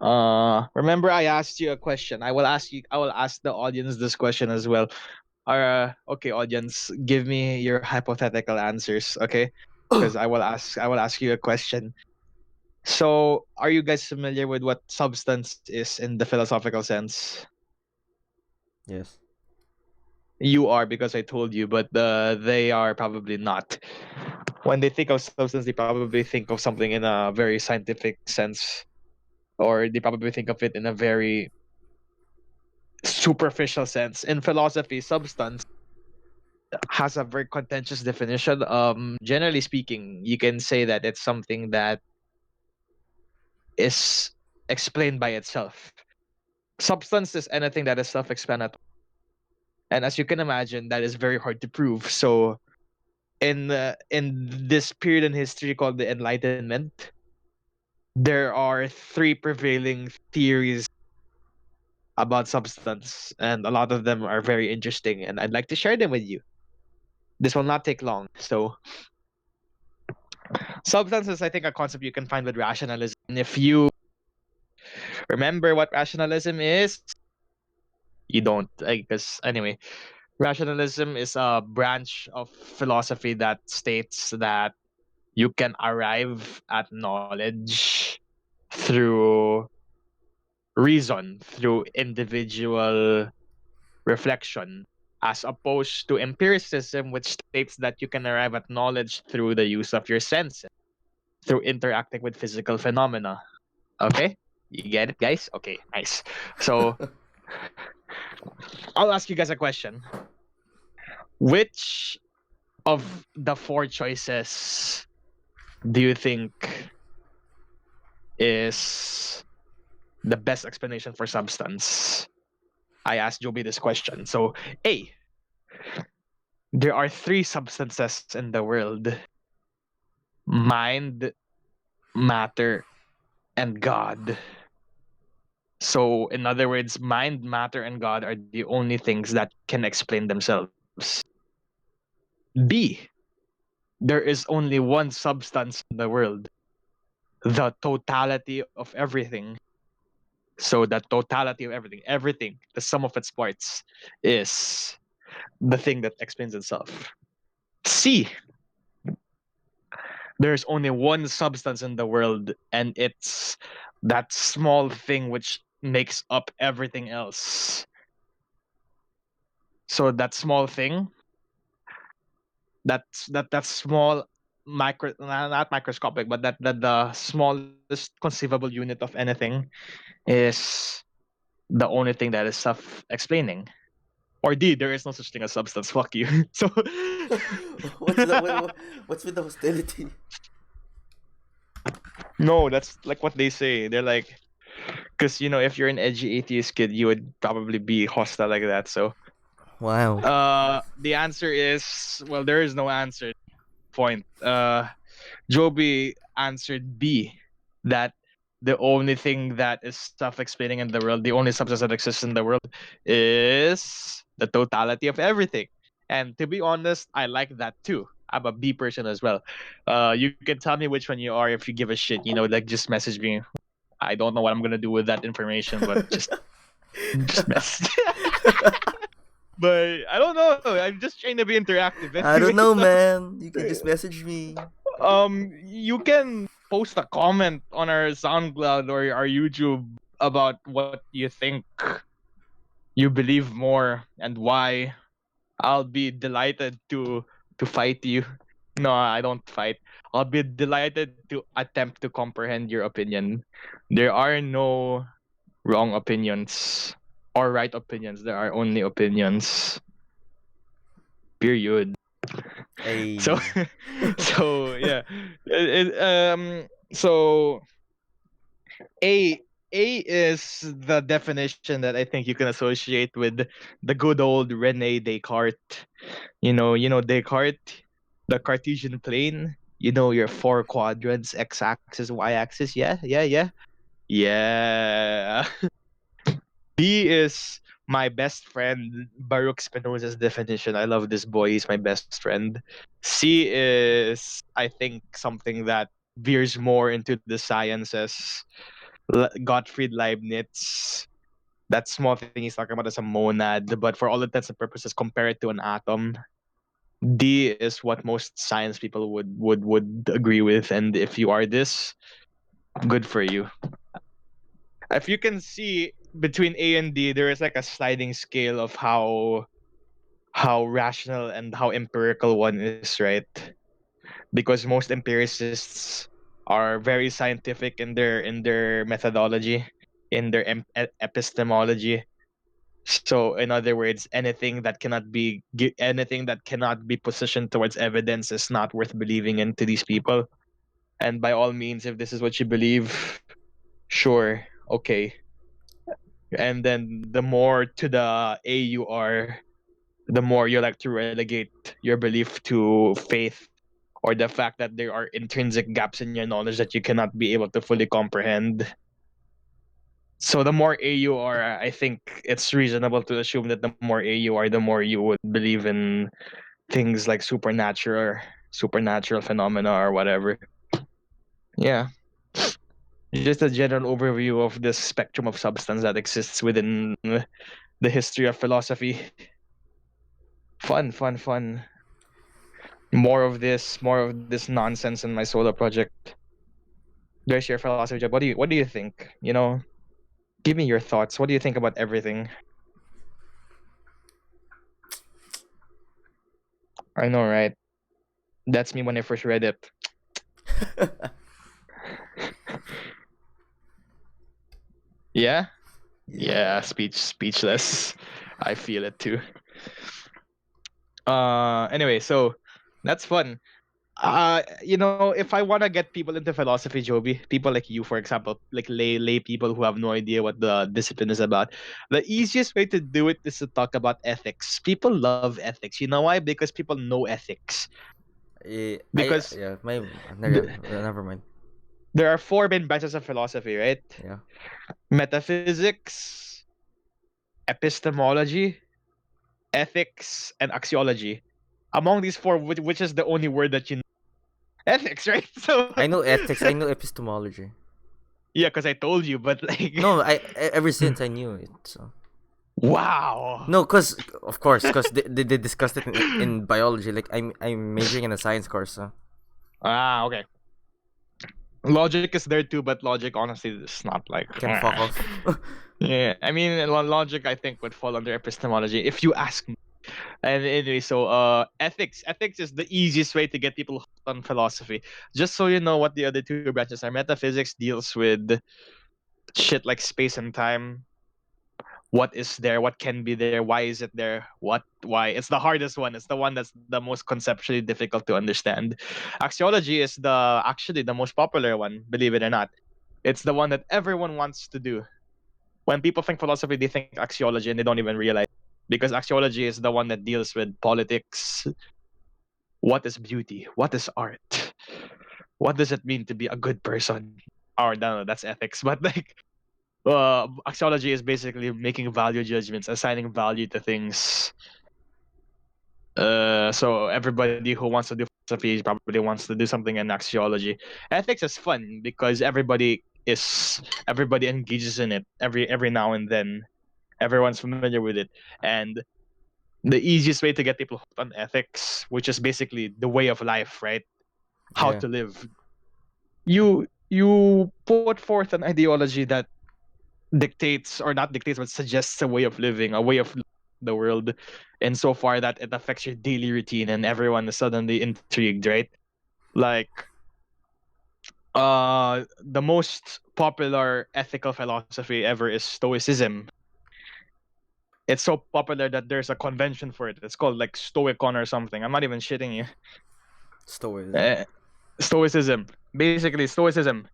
Speaker 1: Remember I asked you a question. I will ask the audience this question as well. Okay, audience, give me your hypothetical answers, okay? Because I will ask you a question. So, are you guys familiar with what substance is in the philosophical sense?
Speaker 2: Yes.
Speaker 1: You are because I told you, but they are probably not. When they think of substance, they probably think of something in a very scientific sense, or they probably think of it in a very superficial sense. In philosophy, substance has a very contentious definition. Generally speaking, you can say that it's something that is explained by itself. Substance is anything that is self-explanatory, and as you can imagine, that is very hard to prove. So, in this period in history called the Enlightenment, there are three prevailing theories about substance, and a lot of them are very interesting, and I'd like to share them with you. This will not take long. So, substance is, I think, a concept you can find with rationalism. And if you remember what rationalism is, you don't. Because, anyway, rationalism is a branch of philosophy that states that you can arrive at knowledge through reason, through individual reflection, as opposed to empiricism, which states that you can arrive at knowledge through the use of your senses, through interacting with physical phenomena. Okay? You get it, guys? Okay, nice. So I'll ask you guys a question. Which of the four choices do you think is the best explanation for substance? I asked Joby this question. So, A, there are three substances in the world: mind, matter, and God. So, in other words, mind, matter, and God are the only things that can explain themselves. B, there is only one substance in the world: the totality of everything. So, the totality of everything, everything, the sum of its parts, is the thing that explains itself. C, there's only one substance in the world, and it's that small thing which makes up everything else. So that small thing, that small micro, not microscopic, but that the smallest conceivable unit of anything is the only thing that is self-explaining. Or D, there is no such thing as substance. Fuck you. So
Speaker 2: What's with the hostility?
Speaker 1: no, that's like what they say. They're like, because if you're an edgy atheist kid, you would probably be hostile like that. So
Speaker 2: Wow.
Speaker 1: the answer is, well, there is no answer. Point. Joby answered B, that the only thing that is self-explaining in the world, the only substance that exists in the world, is the totality of everything. And to be honest, I like that too. I'm a B person as well. You can tell me which one you are if you give a shit. Like just message me. I don't know what I'm gonna do with that information, but just message. But I don't know. I'm just trying to be interactive
Speaker 2: I
Speaker 1: anyway.
Speaker 2: don't know,
Speaker 1: So
Speaker 2: man. You can just message me.
Speaker 1: you can post a comment on our SoundCloud or our YouTube about what you think you believe more and why. I'll be delighted to fight you. No, I don't fight. I'll be delighted to attempt to comprehend your opinion. There are no wrong opinions or right opinions. There are only opinions. Period. So
Speaker 2: Hey.
Speaker 1: so yeah. So A A is the definition that I think you can associate with the good old Rene Descartes. Descartes, the Cartesian plane. Your four quadrants: x-axis, y-axis. Yeah, yeah, yeah, yeah. B is my best friend Baruch Spinoza's definition. I love this boy. He's my best friend. C is, I think, something that veers more into the sciences. Gottfried Leibniz. That small thing he's talking about is a monad, but for all intents and purposes, compare it to an atom. D is what most science people would agree with, and if you are this, good for you. If you can see between A and D, there is like a sliding scale of how rational and how empirical one is, right? Because most empiricists are very scientific in their methodology, in their epistemology. So, in other words, anything that cannot be positioned towards evidence is not worth believing in to these people. And by all means, if this is what you believe, sure, okay. And then the more to the A you are, the more you like to relegate your belief to faith, or the fact that there are intrinsic gaps in your knowledge that you cannot be able to fully comprehend. So the more A you are, I think it's reasonable to assume that the more A you are, the more you would believe in things like supernatural phenomena or whatever. Yeah. Just a general overview of this spectrum of substance that exists within the history of philosophy. Fun, fun, fun. More of this nonsense in my solo project. There's your philosophy job. What do you think? Give me your thoughts. What do you think about everything? I know, right? That's me when I first read it. Yeah, yeah.
Speaker 2: Yeah.
Speaker 1: Speechless. I feel it too. Anyway, so that's fun. If I want to get people into philosophy, Joby, people like you, for example, like lay people who have no idea what the discipline is about, the easiest way to do it is to talk about ethics. People love ethics. You know why? Because people know ethics. Because
Speaker 2: Yeah, my
Speaker 1: th-
Speaker 2: never mind.
Speaker 1: there are four main branches of philosophy, right?
Speaker 2: Yeah.
Speaker 1: Metaphysics, epistemology, ethics, and axiology. Among these four, which is the only word that you know? Ethics, right? So
Speaker 2: I know ethics, I know epistemology.
Speaker 1: yeah, because I told you, but like,
Speaker 2: No, ever since I knew it. So.
Speaker 1: wow.
Speaker 2: No, cause of course, cause they discussed it in biology. Like I'm majoring in a science course, so
Speaker 1: Ah, okay. Logic is there too, but logic honestly is not like.
Speaker 2: can fuck off.
Speaker 1: Yeah, I mean, logic I think would fall under epistemology if you ask me. And anyway, so ethics is the easiest way to get people hooked on philosophy. Just so you know what the other two branches are. Metaphysics deals with shit like space and time. What is there? What can be there? Why is it there? Why? It's the hardest one. It's the one that's the most conceptually difficult to understand. Axiology is actually the most popular one, believe it or not. It's the one that everyone wants to do. When people think philosophy, they think axiology and they don't even realize, because axiology is the one that deals with politics. What is beauty? What is art? What does it mean to be a good person? Or no, that's ethics. But like, axiology is basically making value judgments, assigning value to things. So everybody who wants to do philosophy probably wants to do something in axiology. Ethics is fun because everybody engages in it every now and then. Everyone's familiar with it, and the easiest way to get people hooked on ethics, which is basically the way of life, right? How
Speaker 2: Yeah,
Speaker 1: to live. You put forth an ideology that dictates, or not dictates, but suggests a way of living, a way of the world, insofar that it affects your daily routine, and everyone is suddenly intrigued, right? Like, the most popular ethical philosophy ever is Stoicism. It's so popular that there's a convention for it. It's called like Stoicon or something. I'm not even shitting you.
Speaker 2: Stoicism.
Speaker 1: Uh, Stoicism, basically Stoicism.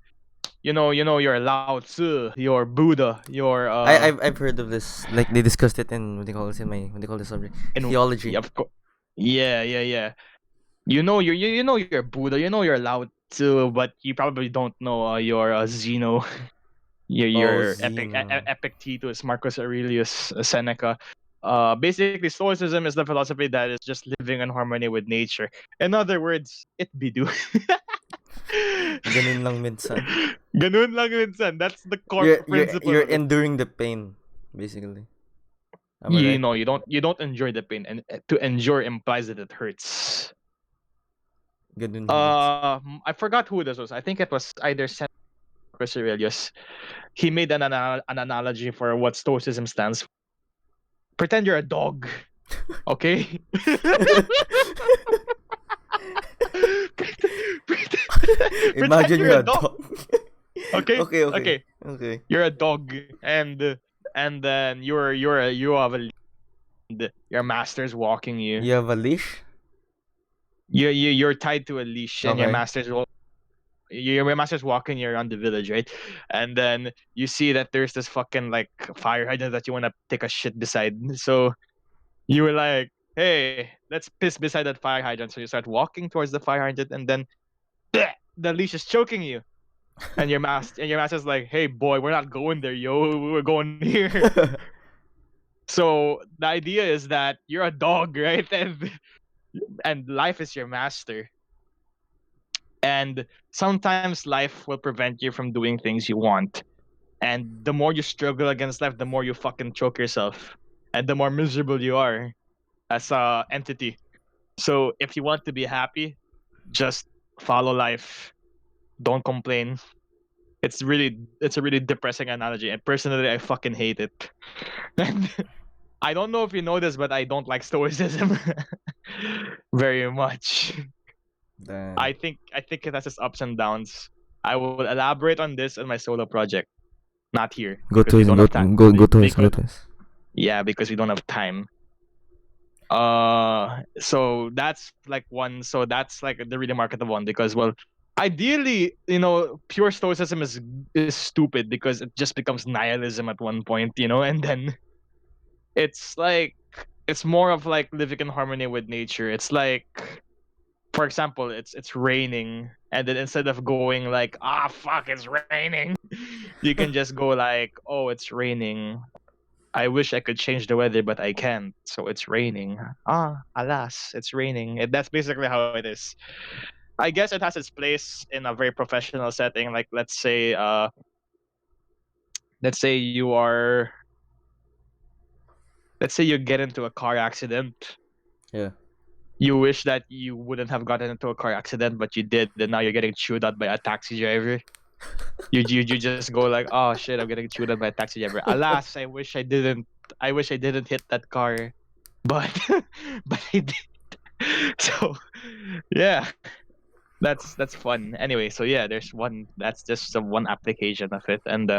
Speaker 1: You know your Lao Tzu, your Buddha, your
Speaker 2: I've heard of this. Like they discussed it in what they call this in my what they call this subject
Speaker 1: and
Speaker 2: theology.
Speaker 1: yeah, of course, yeah. You know your Buddha, you know your Lao Tzu, but you probably don't know your Zeno,
Speaker 2: Oh,
Speaker 1: your
Speaker 2: Zeno.
Speaker 1: Epictetus, Marcus Aurelius, Seneca. Basically, Stoicism is the philosophy that is just living in harmony with nature. In other words, it be do.
Speaker 2: Ganun lang minsan.
Speaker 1: Ganun lang minsan. That's the core principle
Speaker 2: You're
Speaker 1: of it.
Speaker 2: enduring the pain, basically. Am I
Speaker 1: You
Speaker 2: right?
Speaker 1: know, you don't enjoy the pain, and to endure implies that it hurts.
Speaker 2: Ganun lang minsan.
Speaker 1: I forgot who this was. I think it was either Seneca or Marcus Aurelius. He made an analogy for what Stoicism stands for. Pretend you're a dog, okay? pretend, pretend
Speaker 2: Imagine
Speaker 1: you're a
Speaker 2: you're a
Speaker 1: dog,
Speaker 2: dog.
Speaker 1: okay?
Speaker 2: Okay, okay,
Speaker 1: Okay,
Speaker 2: okay.
Speaker 1: you're a dog, and then you have a lead. Your master's walking you.
Speaker 2: You have a leash?
Speaker 1: You're tied to a leash, and
Speaker 2: Okay.
Speaker 1: your master's walking you around the village, right? And then you see that there's this fucking like fire hydrant that you want to take a shit beside. So you were like, hey, let's piss beside that fire hydrant. So you start walking towards the fire hydrant, and then the leash is choking you. And your master's like, hey boy, we're not going there, yo. We're going here. So the idea is that you're a dog, right? And life is your master. And sometimes life will prevent you from doing things you want. And the more you struggle against life, the more you fucking choke yourself. And the more miserable you are as a entity. So if you want to be happy, just follow life. Don't complain. It's a really depressing analogy. And personally I fucking hate it. And I don't know if you know this, but I don't like stoicism. very much.
Speaker 2: Damn.
Speaker 1: I think it has its ups and downs. I will elaborate on this in my solo project, not here
Speaker 2: Go
Speaker 1: because
Speaker 2: to
Speaker 1: we
Speaker 2: his
Speaker 1: don't
Speaker 2: go
Speaker 1: have time.
Speaker 2: go to his go to his.
Speaker 1: Yeah, because we don't have time. So that's like one. So that's like the really marketable one because, well, ideally, pure stoicism is stupid because it just becomes nihilism at one point, and then it's like it's more of like living in harmony with nature. It's like, for example, it's raining, and then instead of going like, fuck, it's raining, you can just go like, oh, it's raining. I wish I could change the weather, but I can't. So it's raining. Alas, it's raining. That's basically how it is. I guess it has its place in a very professional setting. Like let's say you are, let's say you get into a car accident.
Speaker 2: Yeah.
Speaker 1: You wish that you wouldn't have gotten into a car accident, but you did. And now you're getting chewed out by a taxi driver. You just go like, oh shit, I'm getting chewed out by a taxi driver. Alas, I wish I didn't. I wish I didn't hit that car, but but I did. So yeah, that's fun. Anyway, so yeah, there's one. That's just the one application of it, and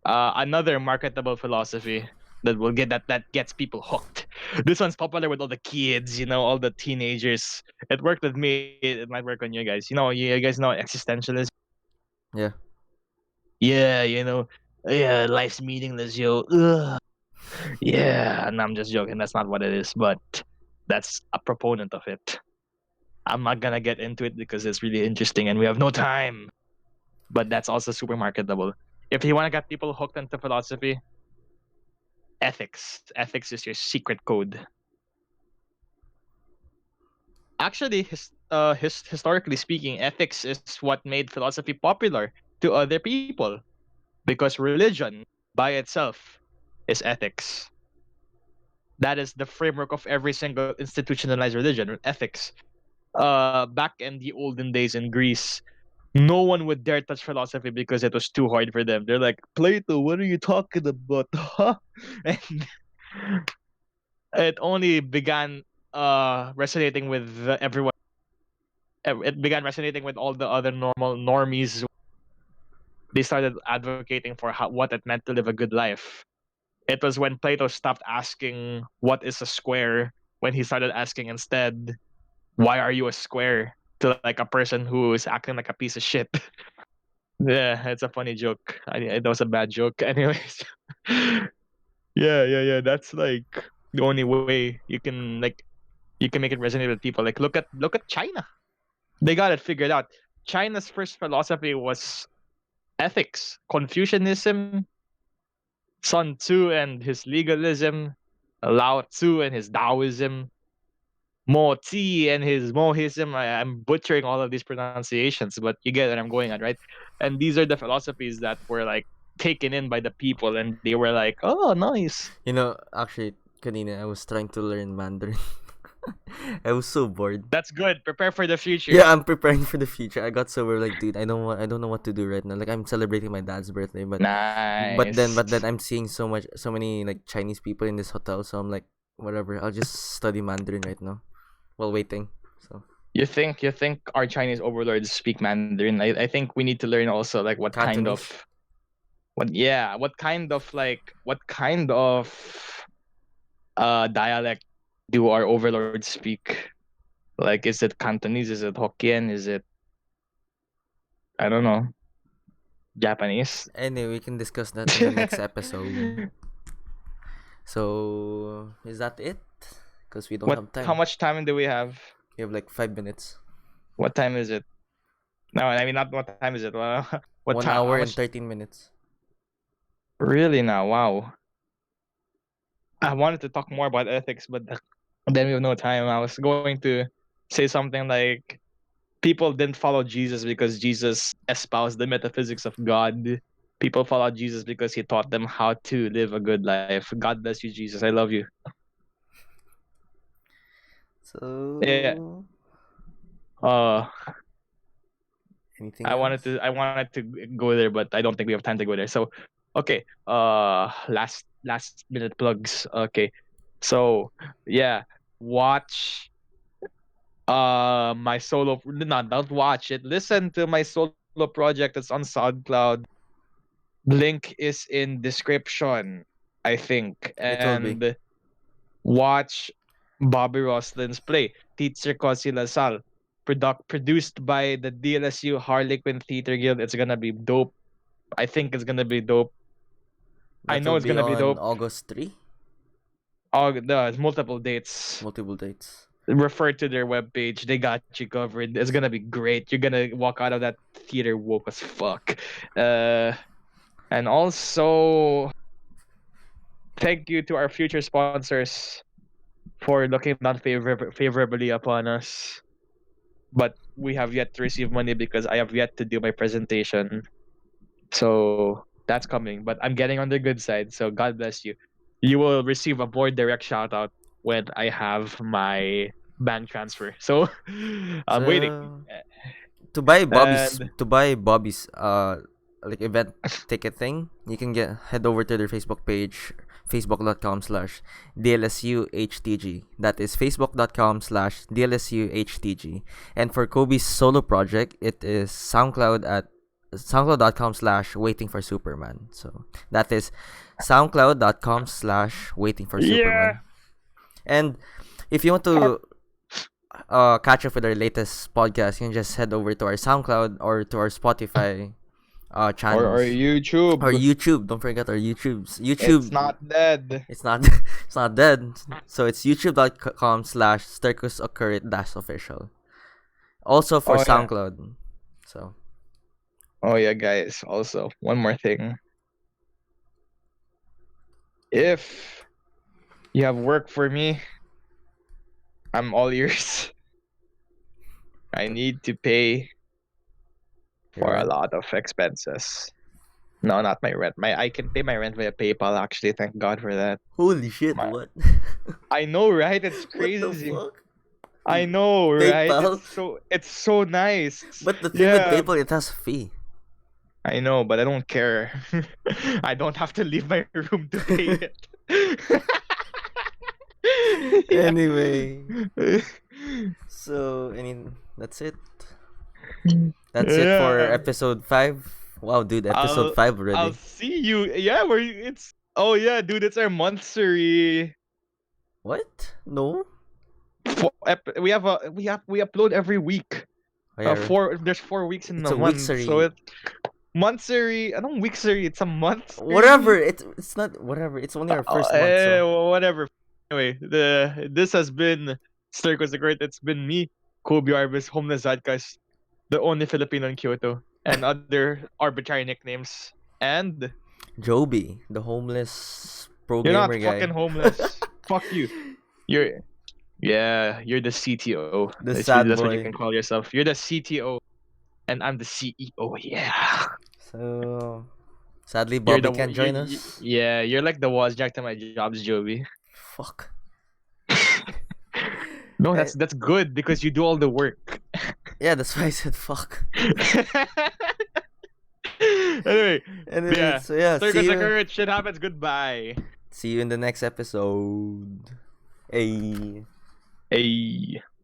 Speaker 1: another marketable philosophy that gets people hooked. This one's popular with all the kids, all the teenagers. It worked with me. It might work on you guys. You guys know existentialism.
Speaker 2: Yeah.
Speaker 1: Yeah, yeah, life's meaningless, yo. Ugh. Yeah, and I'm just joking. That's not what it is, but that's a proponent of it. I'm not gonna get into it because it's really interesting and we have no time. But that's also super marketable. If you want to get people hooked into philosophy, ethics. Ethics is your secret code. Actually, historically speaking, ethics is what made philosophy popular to other people because religion by itself is ethics. That is the framework of every single institutionalized religion, ethics. Back in the olden days in Greece, no one would dare touch philosophy because it was too hard for them. They're like, Plato, what are you talking about? Huh? And it only began resonating with everyone. It began resonating with all the other normal normies. They started advocating for what it meant to live a good life. It was when Plato stopped asking what is a square, when he started asking instead, why are you a square, to like a person who is acting like a piece of shit. Yeah, it's a funny joke. It was a bad joke. Anyways. Yeah. That's like the only way you can make it resonate with people. Like look at China. They got it figured out. China's first philosophy was ethics. Confucianism, Sun Tzu and his legalism, Lao Tzu and his Taoism, Mo Tzu and his Mohism. I'm butchering all of these pronunciations, but you get what I'm going at, right? And these are the philosophies that were like taken in by the people, and they were like, "Oh, nice."
Speaker 2: Actually, kanina I was trying to learn Mandarin. I was so bored.
Speaker 1: That's good. Prepare for the future.
Speaker 2: Yeah, I'm preparing for the future. I got so weird, like, dude, I don't know what to do right now. Like, I'm celebrating my dad's birthday,
Speaker 1: Nice.
Speaker 2: but then I'm seeing so many like Chinese people in this hotel, so I'm like, whatever. I'll just study Mandarin right now while waiting. So
Speaker 1: You think our Chinese overlords speak Mandarin? I think we need to learn also like
Speaker 2: Cantonese.
Speaker 1: what kind of dialect do our overlords speak? Like, is it Cantonese? Is it Hokkien? Is it, I don't know, Japanese?
Speaker 2: Anyway, we can discuss that in the next episode. So is that it? Because we don't
Speaker 1: What?
Speaker 2: have
Speaker 1: How
Speaker 2: time.
Speaker 1: much time do we have?
Speaker 2: We have like 5 minutes.
Speaker 1: What time is it? No, I mean not what time is it. What
Speaker 2: One
Speaker 1: time?
Speaker 2: hour
Speaker 1: How
Speaker 2: and
Speaker 1: much?
Speaker 2: 13 minutes.
Speaker 1: Really now? Wow. I wanted to talk more about ethics, but then we have no time. I was going to say something like people didn't follow Jesus because Jesus espoused the metaphysics of God. People followed Jesus because he taught them how to live a good life. God bless you, Jesus. I love you. Yeah.
Speaker 2: So
Speaker 1: Uh,
Speaker 2: anything
Speaker 1: I wanted
Speaker 2: else?
Speaker 1: to I wanted to go there, but I don't think we have time to go there. So, okay. Last minute plugs. Okay. So yeah, watch my solo, not don't watch it, listen to my solo project that's on SoundCloud. Link is in description, I think.
Speaker 2: It will be.
Speaker 1: And watch Bobby Roslin's play, Teacher Cosi Lasal. Produced by the DLSU Harlequin Theater Guild. It's gonna be dope. I think it's gonna be dope. I
Speaker 2: That
Speaker 1: know
Speaker 2: will
Speaker 1: it's
Speaker 2: be
Speaker 1: gonna be
Speaker 2: on
Speaker 1: dope.
Speaker 2: August 3.
Speaker 1: There's multiple dates.
Speaker 2: Multiple dates.
Speaker 1: Refer to their webpage. They got you covered. It's gonna be great. You're gonna walk out of that theater woke as fuck. And also thank you to our future sponsors for looking down favorably upon us. But we have yet to receive money because I have yet to do my presentation. So that's coming. But I'm getting on the good side. So God bless you. You will receive a board direct shout out when I have my bank transfer. So I'm waiting.
Speaker 2: So
Speaker 1: And
Speaker 2: to buy Bobby's like event ticket thing, you can head over to their Facebook page, facebook.com/DLSUHTG. That is facebook.com/DLSUHTG. And for Kobe's solo project, it is soundcloud.com/waiting for Superman. So that is soundcloud.com/waiting for
Speaker 1: yeah.
Speaker 2: Superman. And if you want to catch up with our latest podcast, you can just head over to our SoundCloud or to our Spotify channels.
Speaker 1: Or YouTube.
Speaker 2: Or YouTube. Don't forget our YouTubes.
Speaker 1: It's not dead.
Speaker 2: It's not it's not dead. So it's youtube.com/circusoccurrit-official. Also for
Speaker 1: Oh yeah.
Speaker 2: SoundCloud. So
Speaker 1: Oh yeah, guys. Also, one more thing. If you have work for me, I'm all ears. I need to pay for a
Speaker 2: rent?
Speaker 1: lot of expenses. No, not my rent. I can pay my rent via PayPal actually. Thank God for that.
Speaker 2: Holy shit,
Speaker 1: My,
Speaker 2: what?
Speaker 1: I know, right? It's
Speaker 2: What the
Speaker 1: crazy.
Speaker 2: fuck?
Speaker 1: I know, right?
Speaker 2: PayPal?
Speaker 1: It's so nice.
Speaker 2: But the thing with
Speaker 1: Yeah,
Speaker 2: PayPal, it has a fee.
Speaker 1: I know, but I don't care. I don't have to leave my room to pay it. Yeah.
Speaker 2: Anyway, so that's it. That's it for
Speaker 1: Yeah.
Speaker 2: episode 5. Wow, dude, episode
Speaker 1: I'll
Speaker 2: 5 already.
Speaker 1: I'll see you. Yeah, it's oh yeah, dude, it's our monthsary.
Speaker 2: What? No?
Speaker 1: We upload every week.
Speaker 2: Oh, yeah,
Speaker 1: There's 4 weeks in
Speaker 2: it's
Speaker 1: a
Speaker 2: a
Speaker 1: month,
Speaker 2: weeksary.
Speaker 1: so it's monthsary. I don't weeksary. It's a month.
Speaker 2: Whatever. It's not whatever. It's only our first month. So.
Speaker 1: Whatever. Anyway, this has been Circus the Great. It's been me, Kobe Arbis, Homeless Zadkas, the only Filipino in Kyoto, and other arbitrary nicknames. And
Speaker 2: Jobi, the homeless pro
Speaker 1: you're not
Speaker 2: gamer guy.
Speaker 1: fucking homeless. Fuck you. You're you're the CTO.
Speaker 2: The sad
Speaker 1: That's what you
Speaker 2: boy.
Speaker 1: can call yourself. You're the CTO, and I'm the CEO. Yeah.
Speaker 2: So sadly,
Speaker 1: You're
Speaker 2: Bobby can't join us.
Speaker 1: Yeah, you're like the Wozniak to my Jobs, Joby.
Speaker 2: Fuck.
Speaker 1: No, that's good because you do all the work.
Speaker 2: Yeah, that's why I said fuck.
Speaker 1: Anyway, yeah.
Speaker 2: So yeah,
Speaker 1: Circus occurred. Shit happens. Goodbye.
Speaker 2: See you in the next episode. Hey.
Speaker 1: Hey.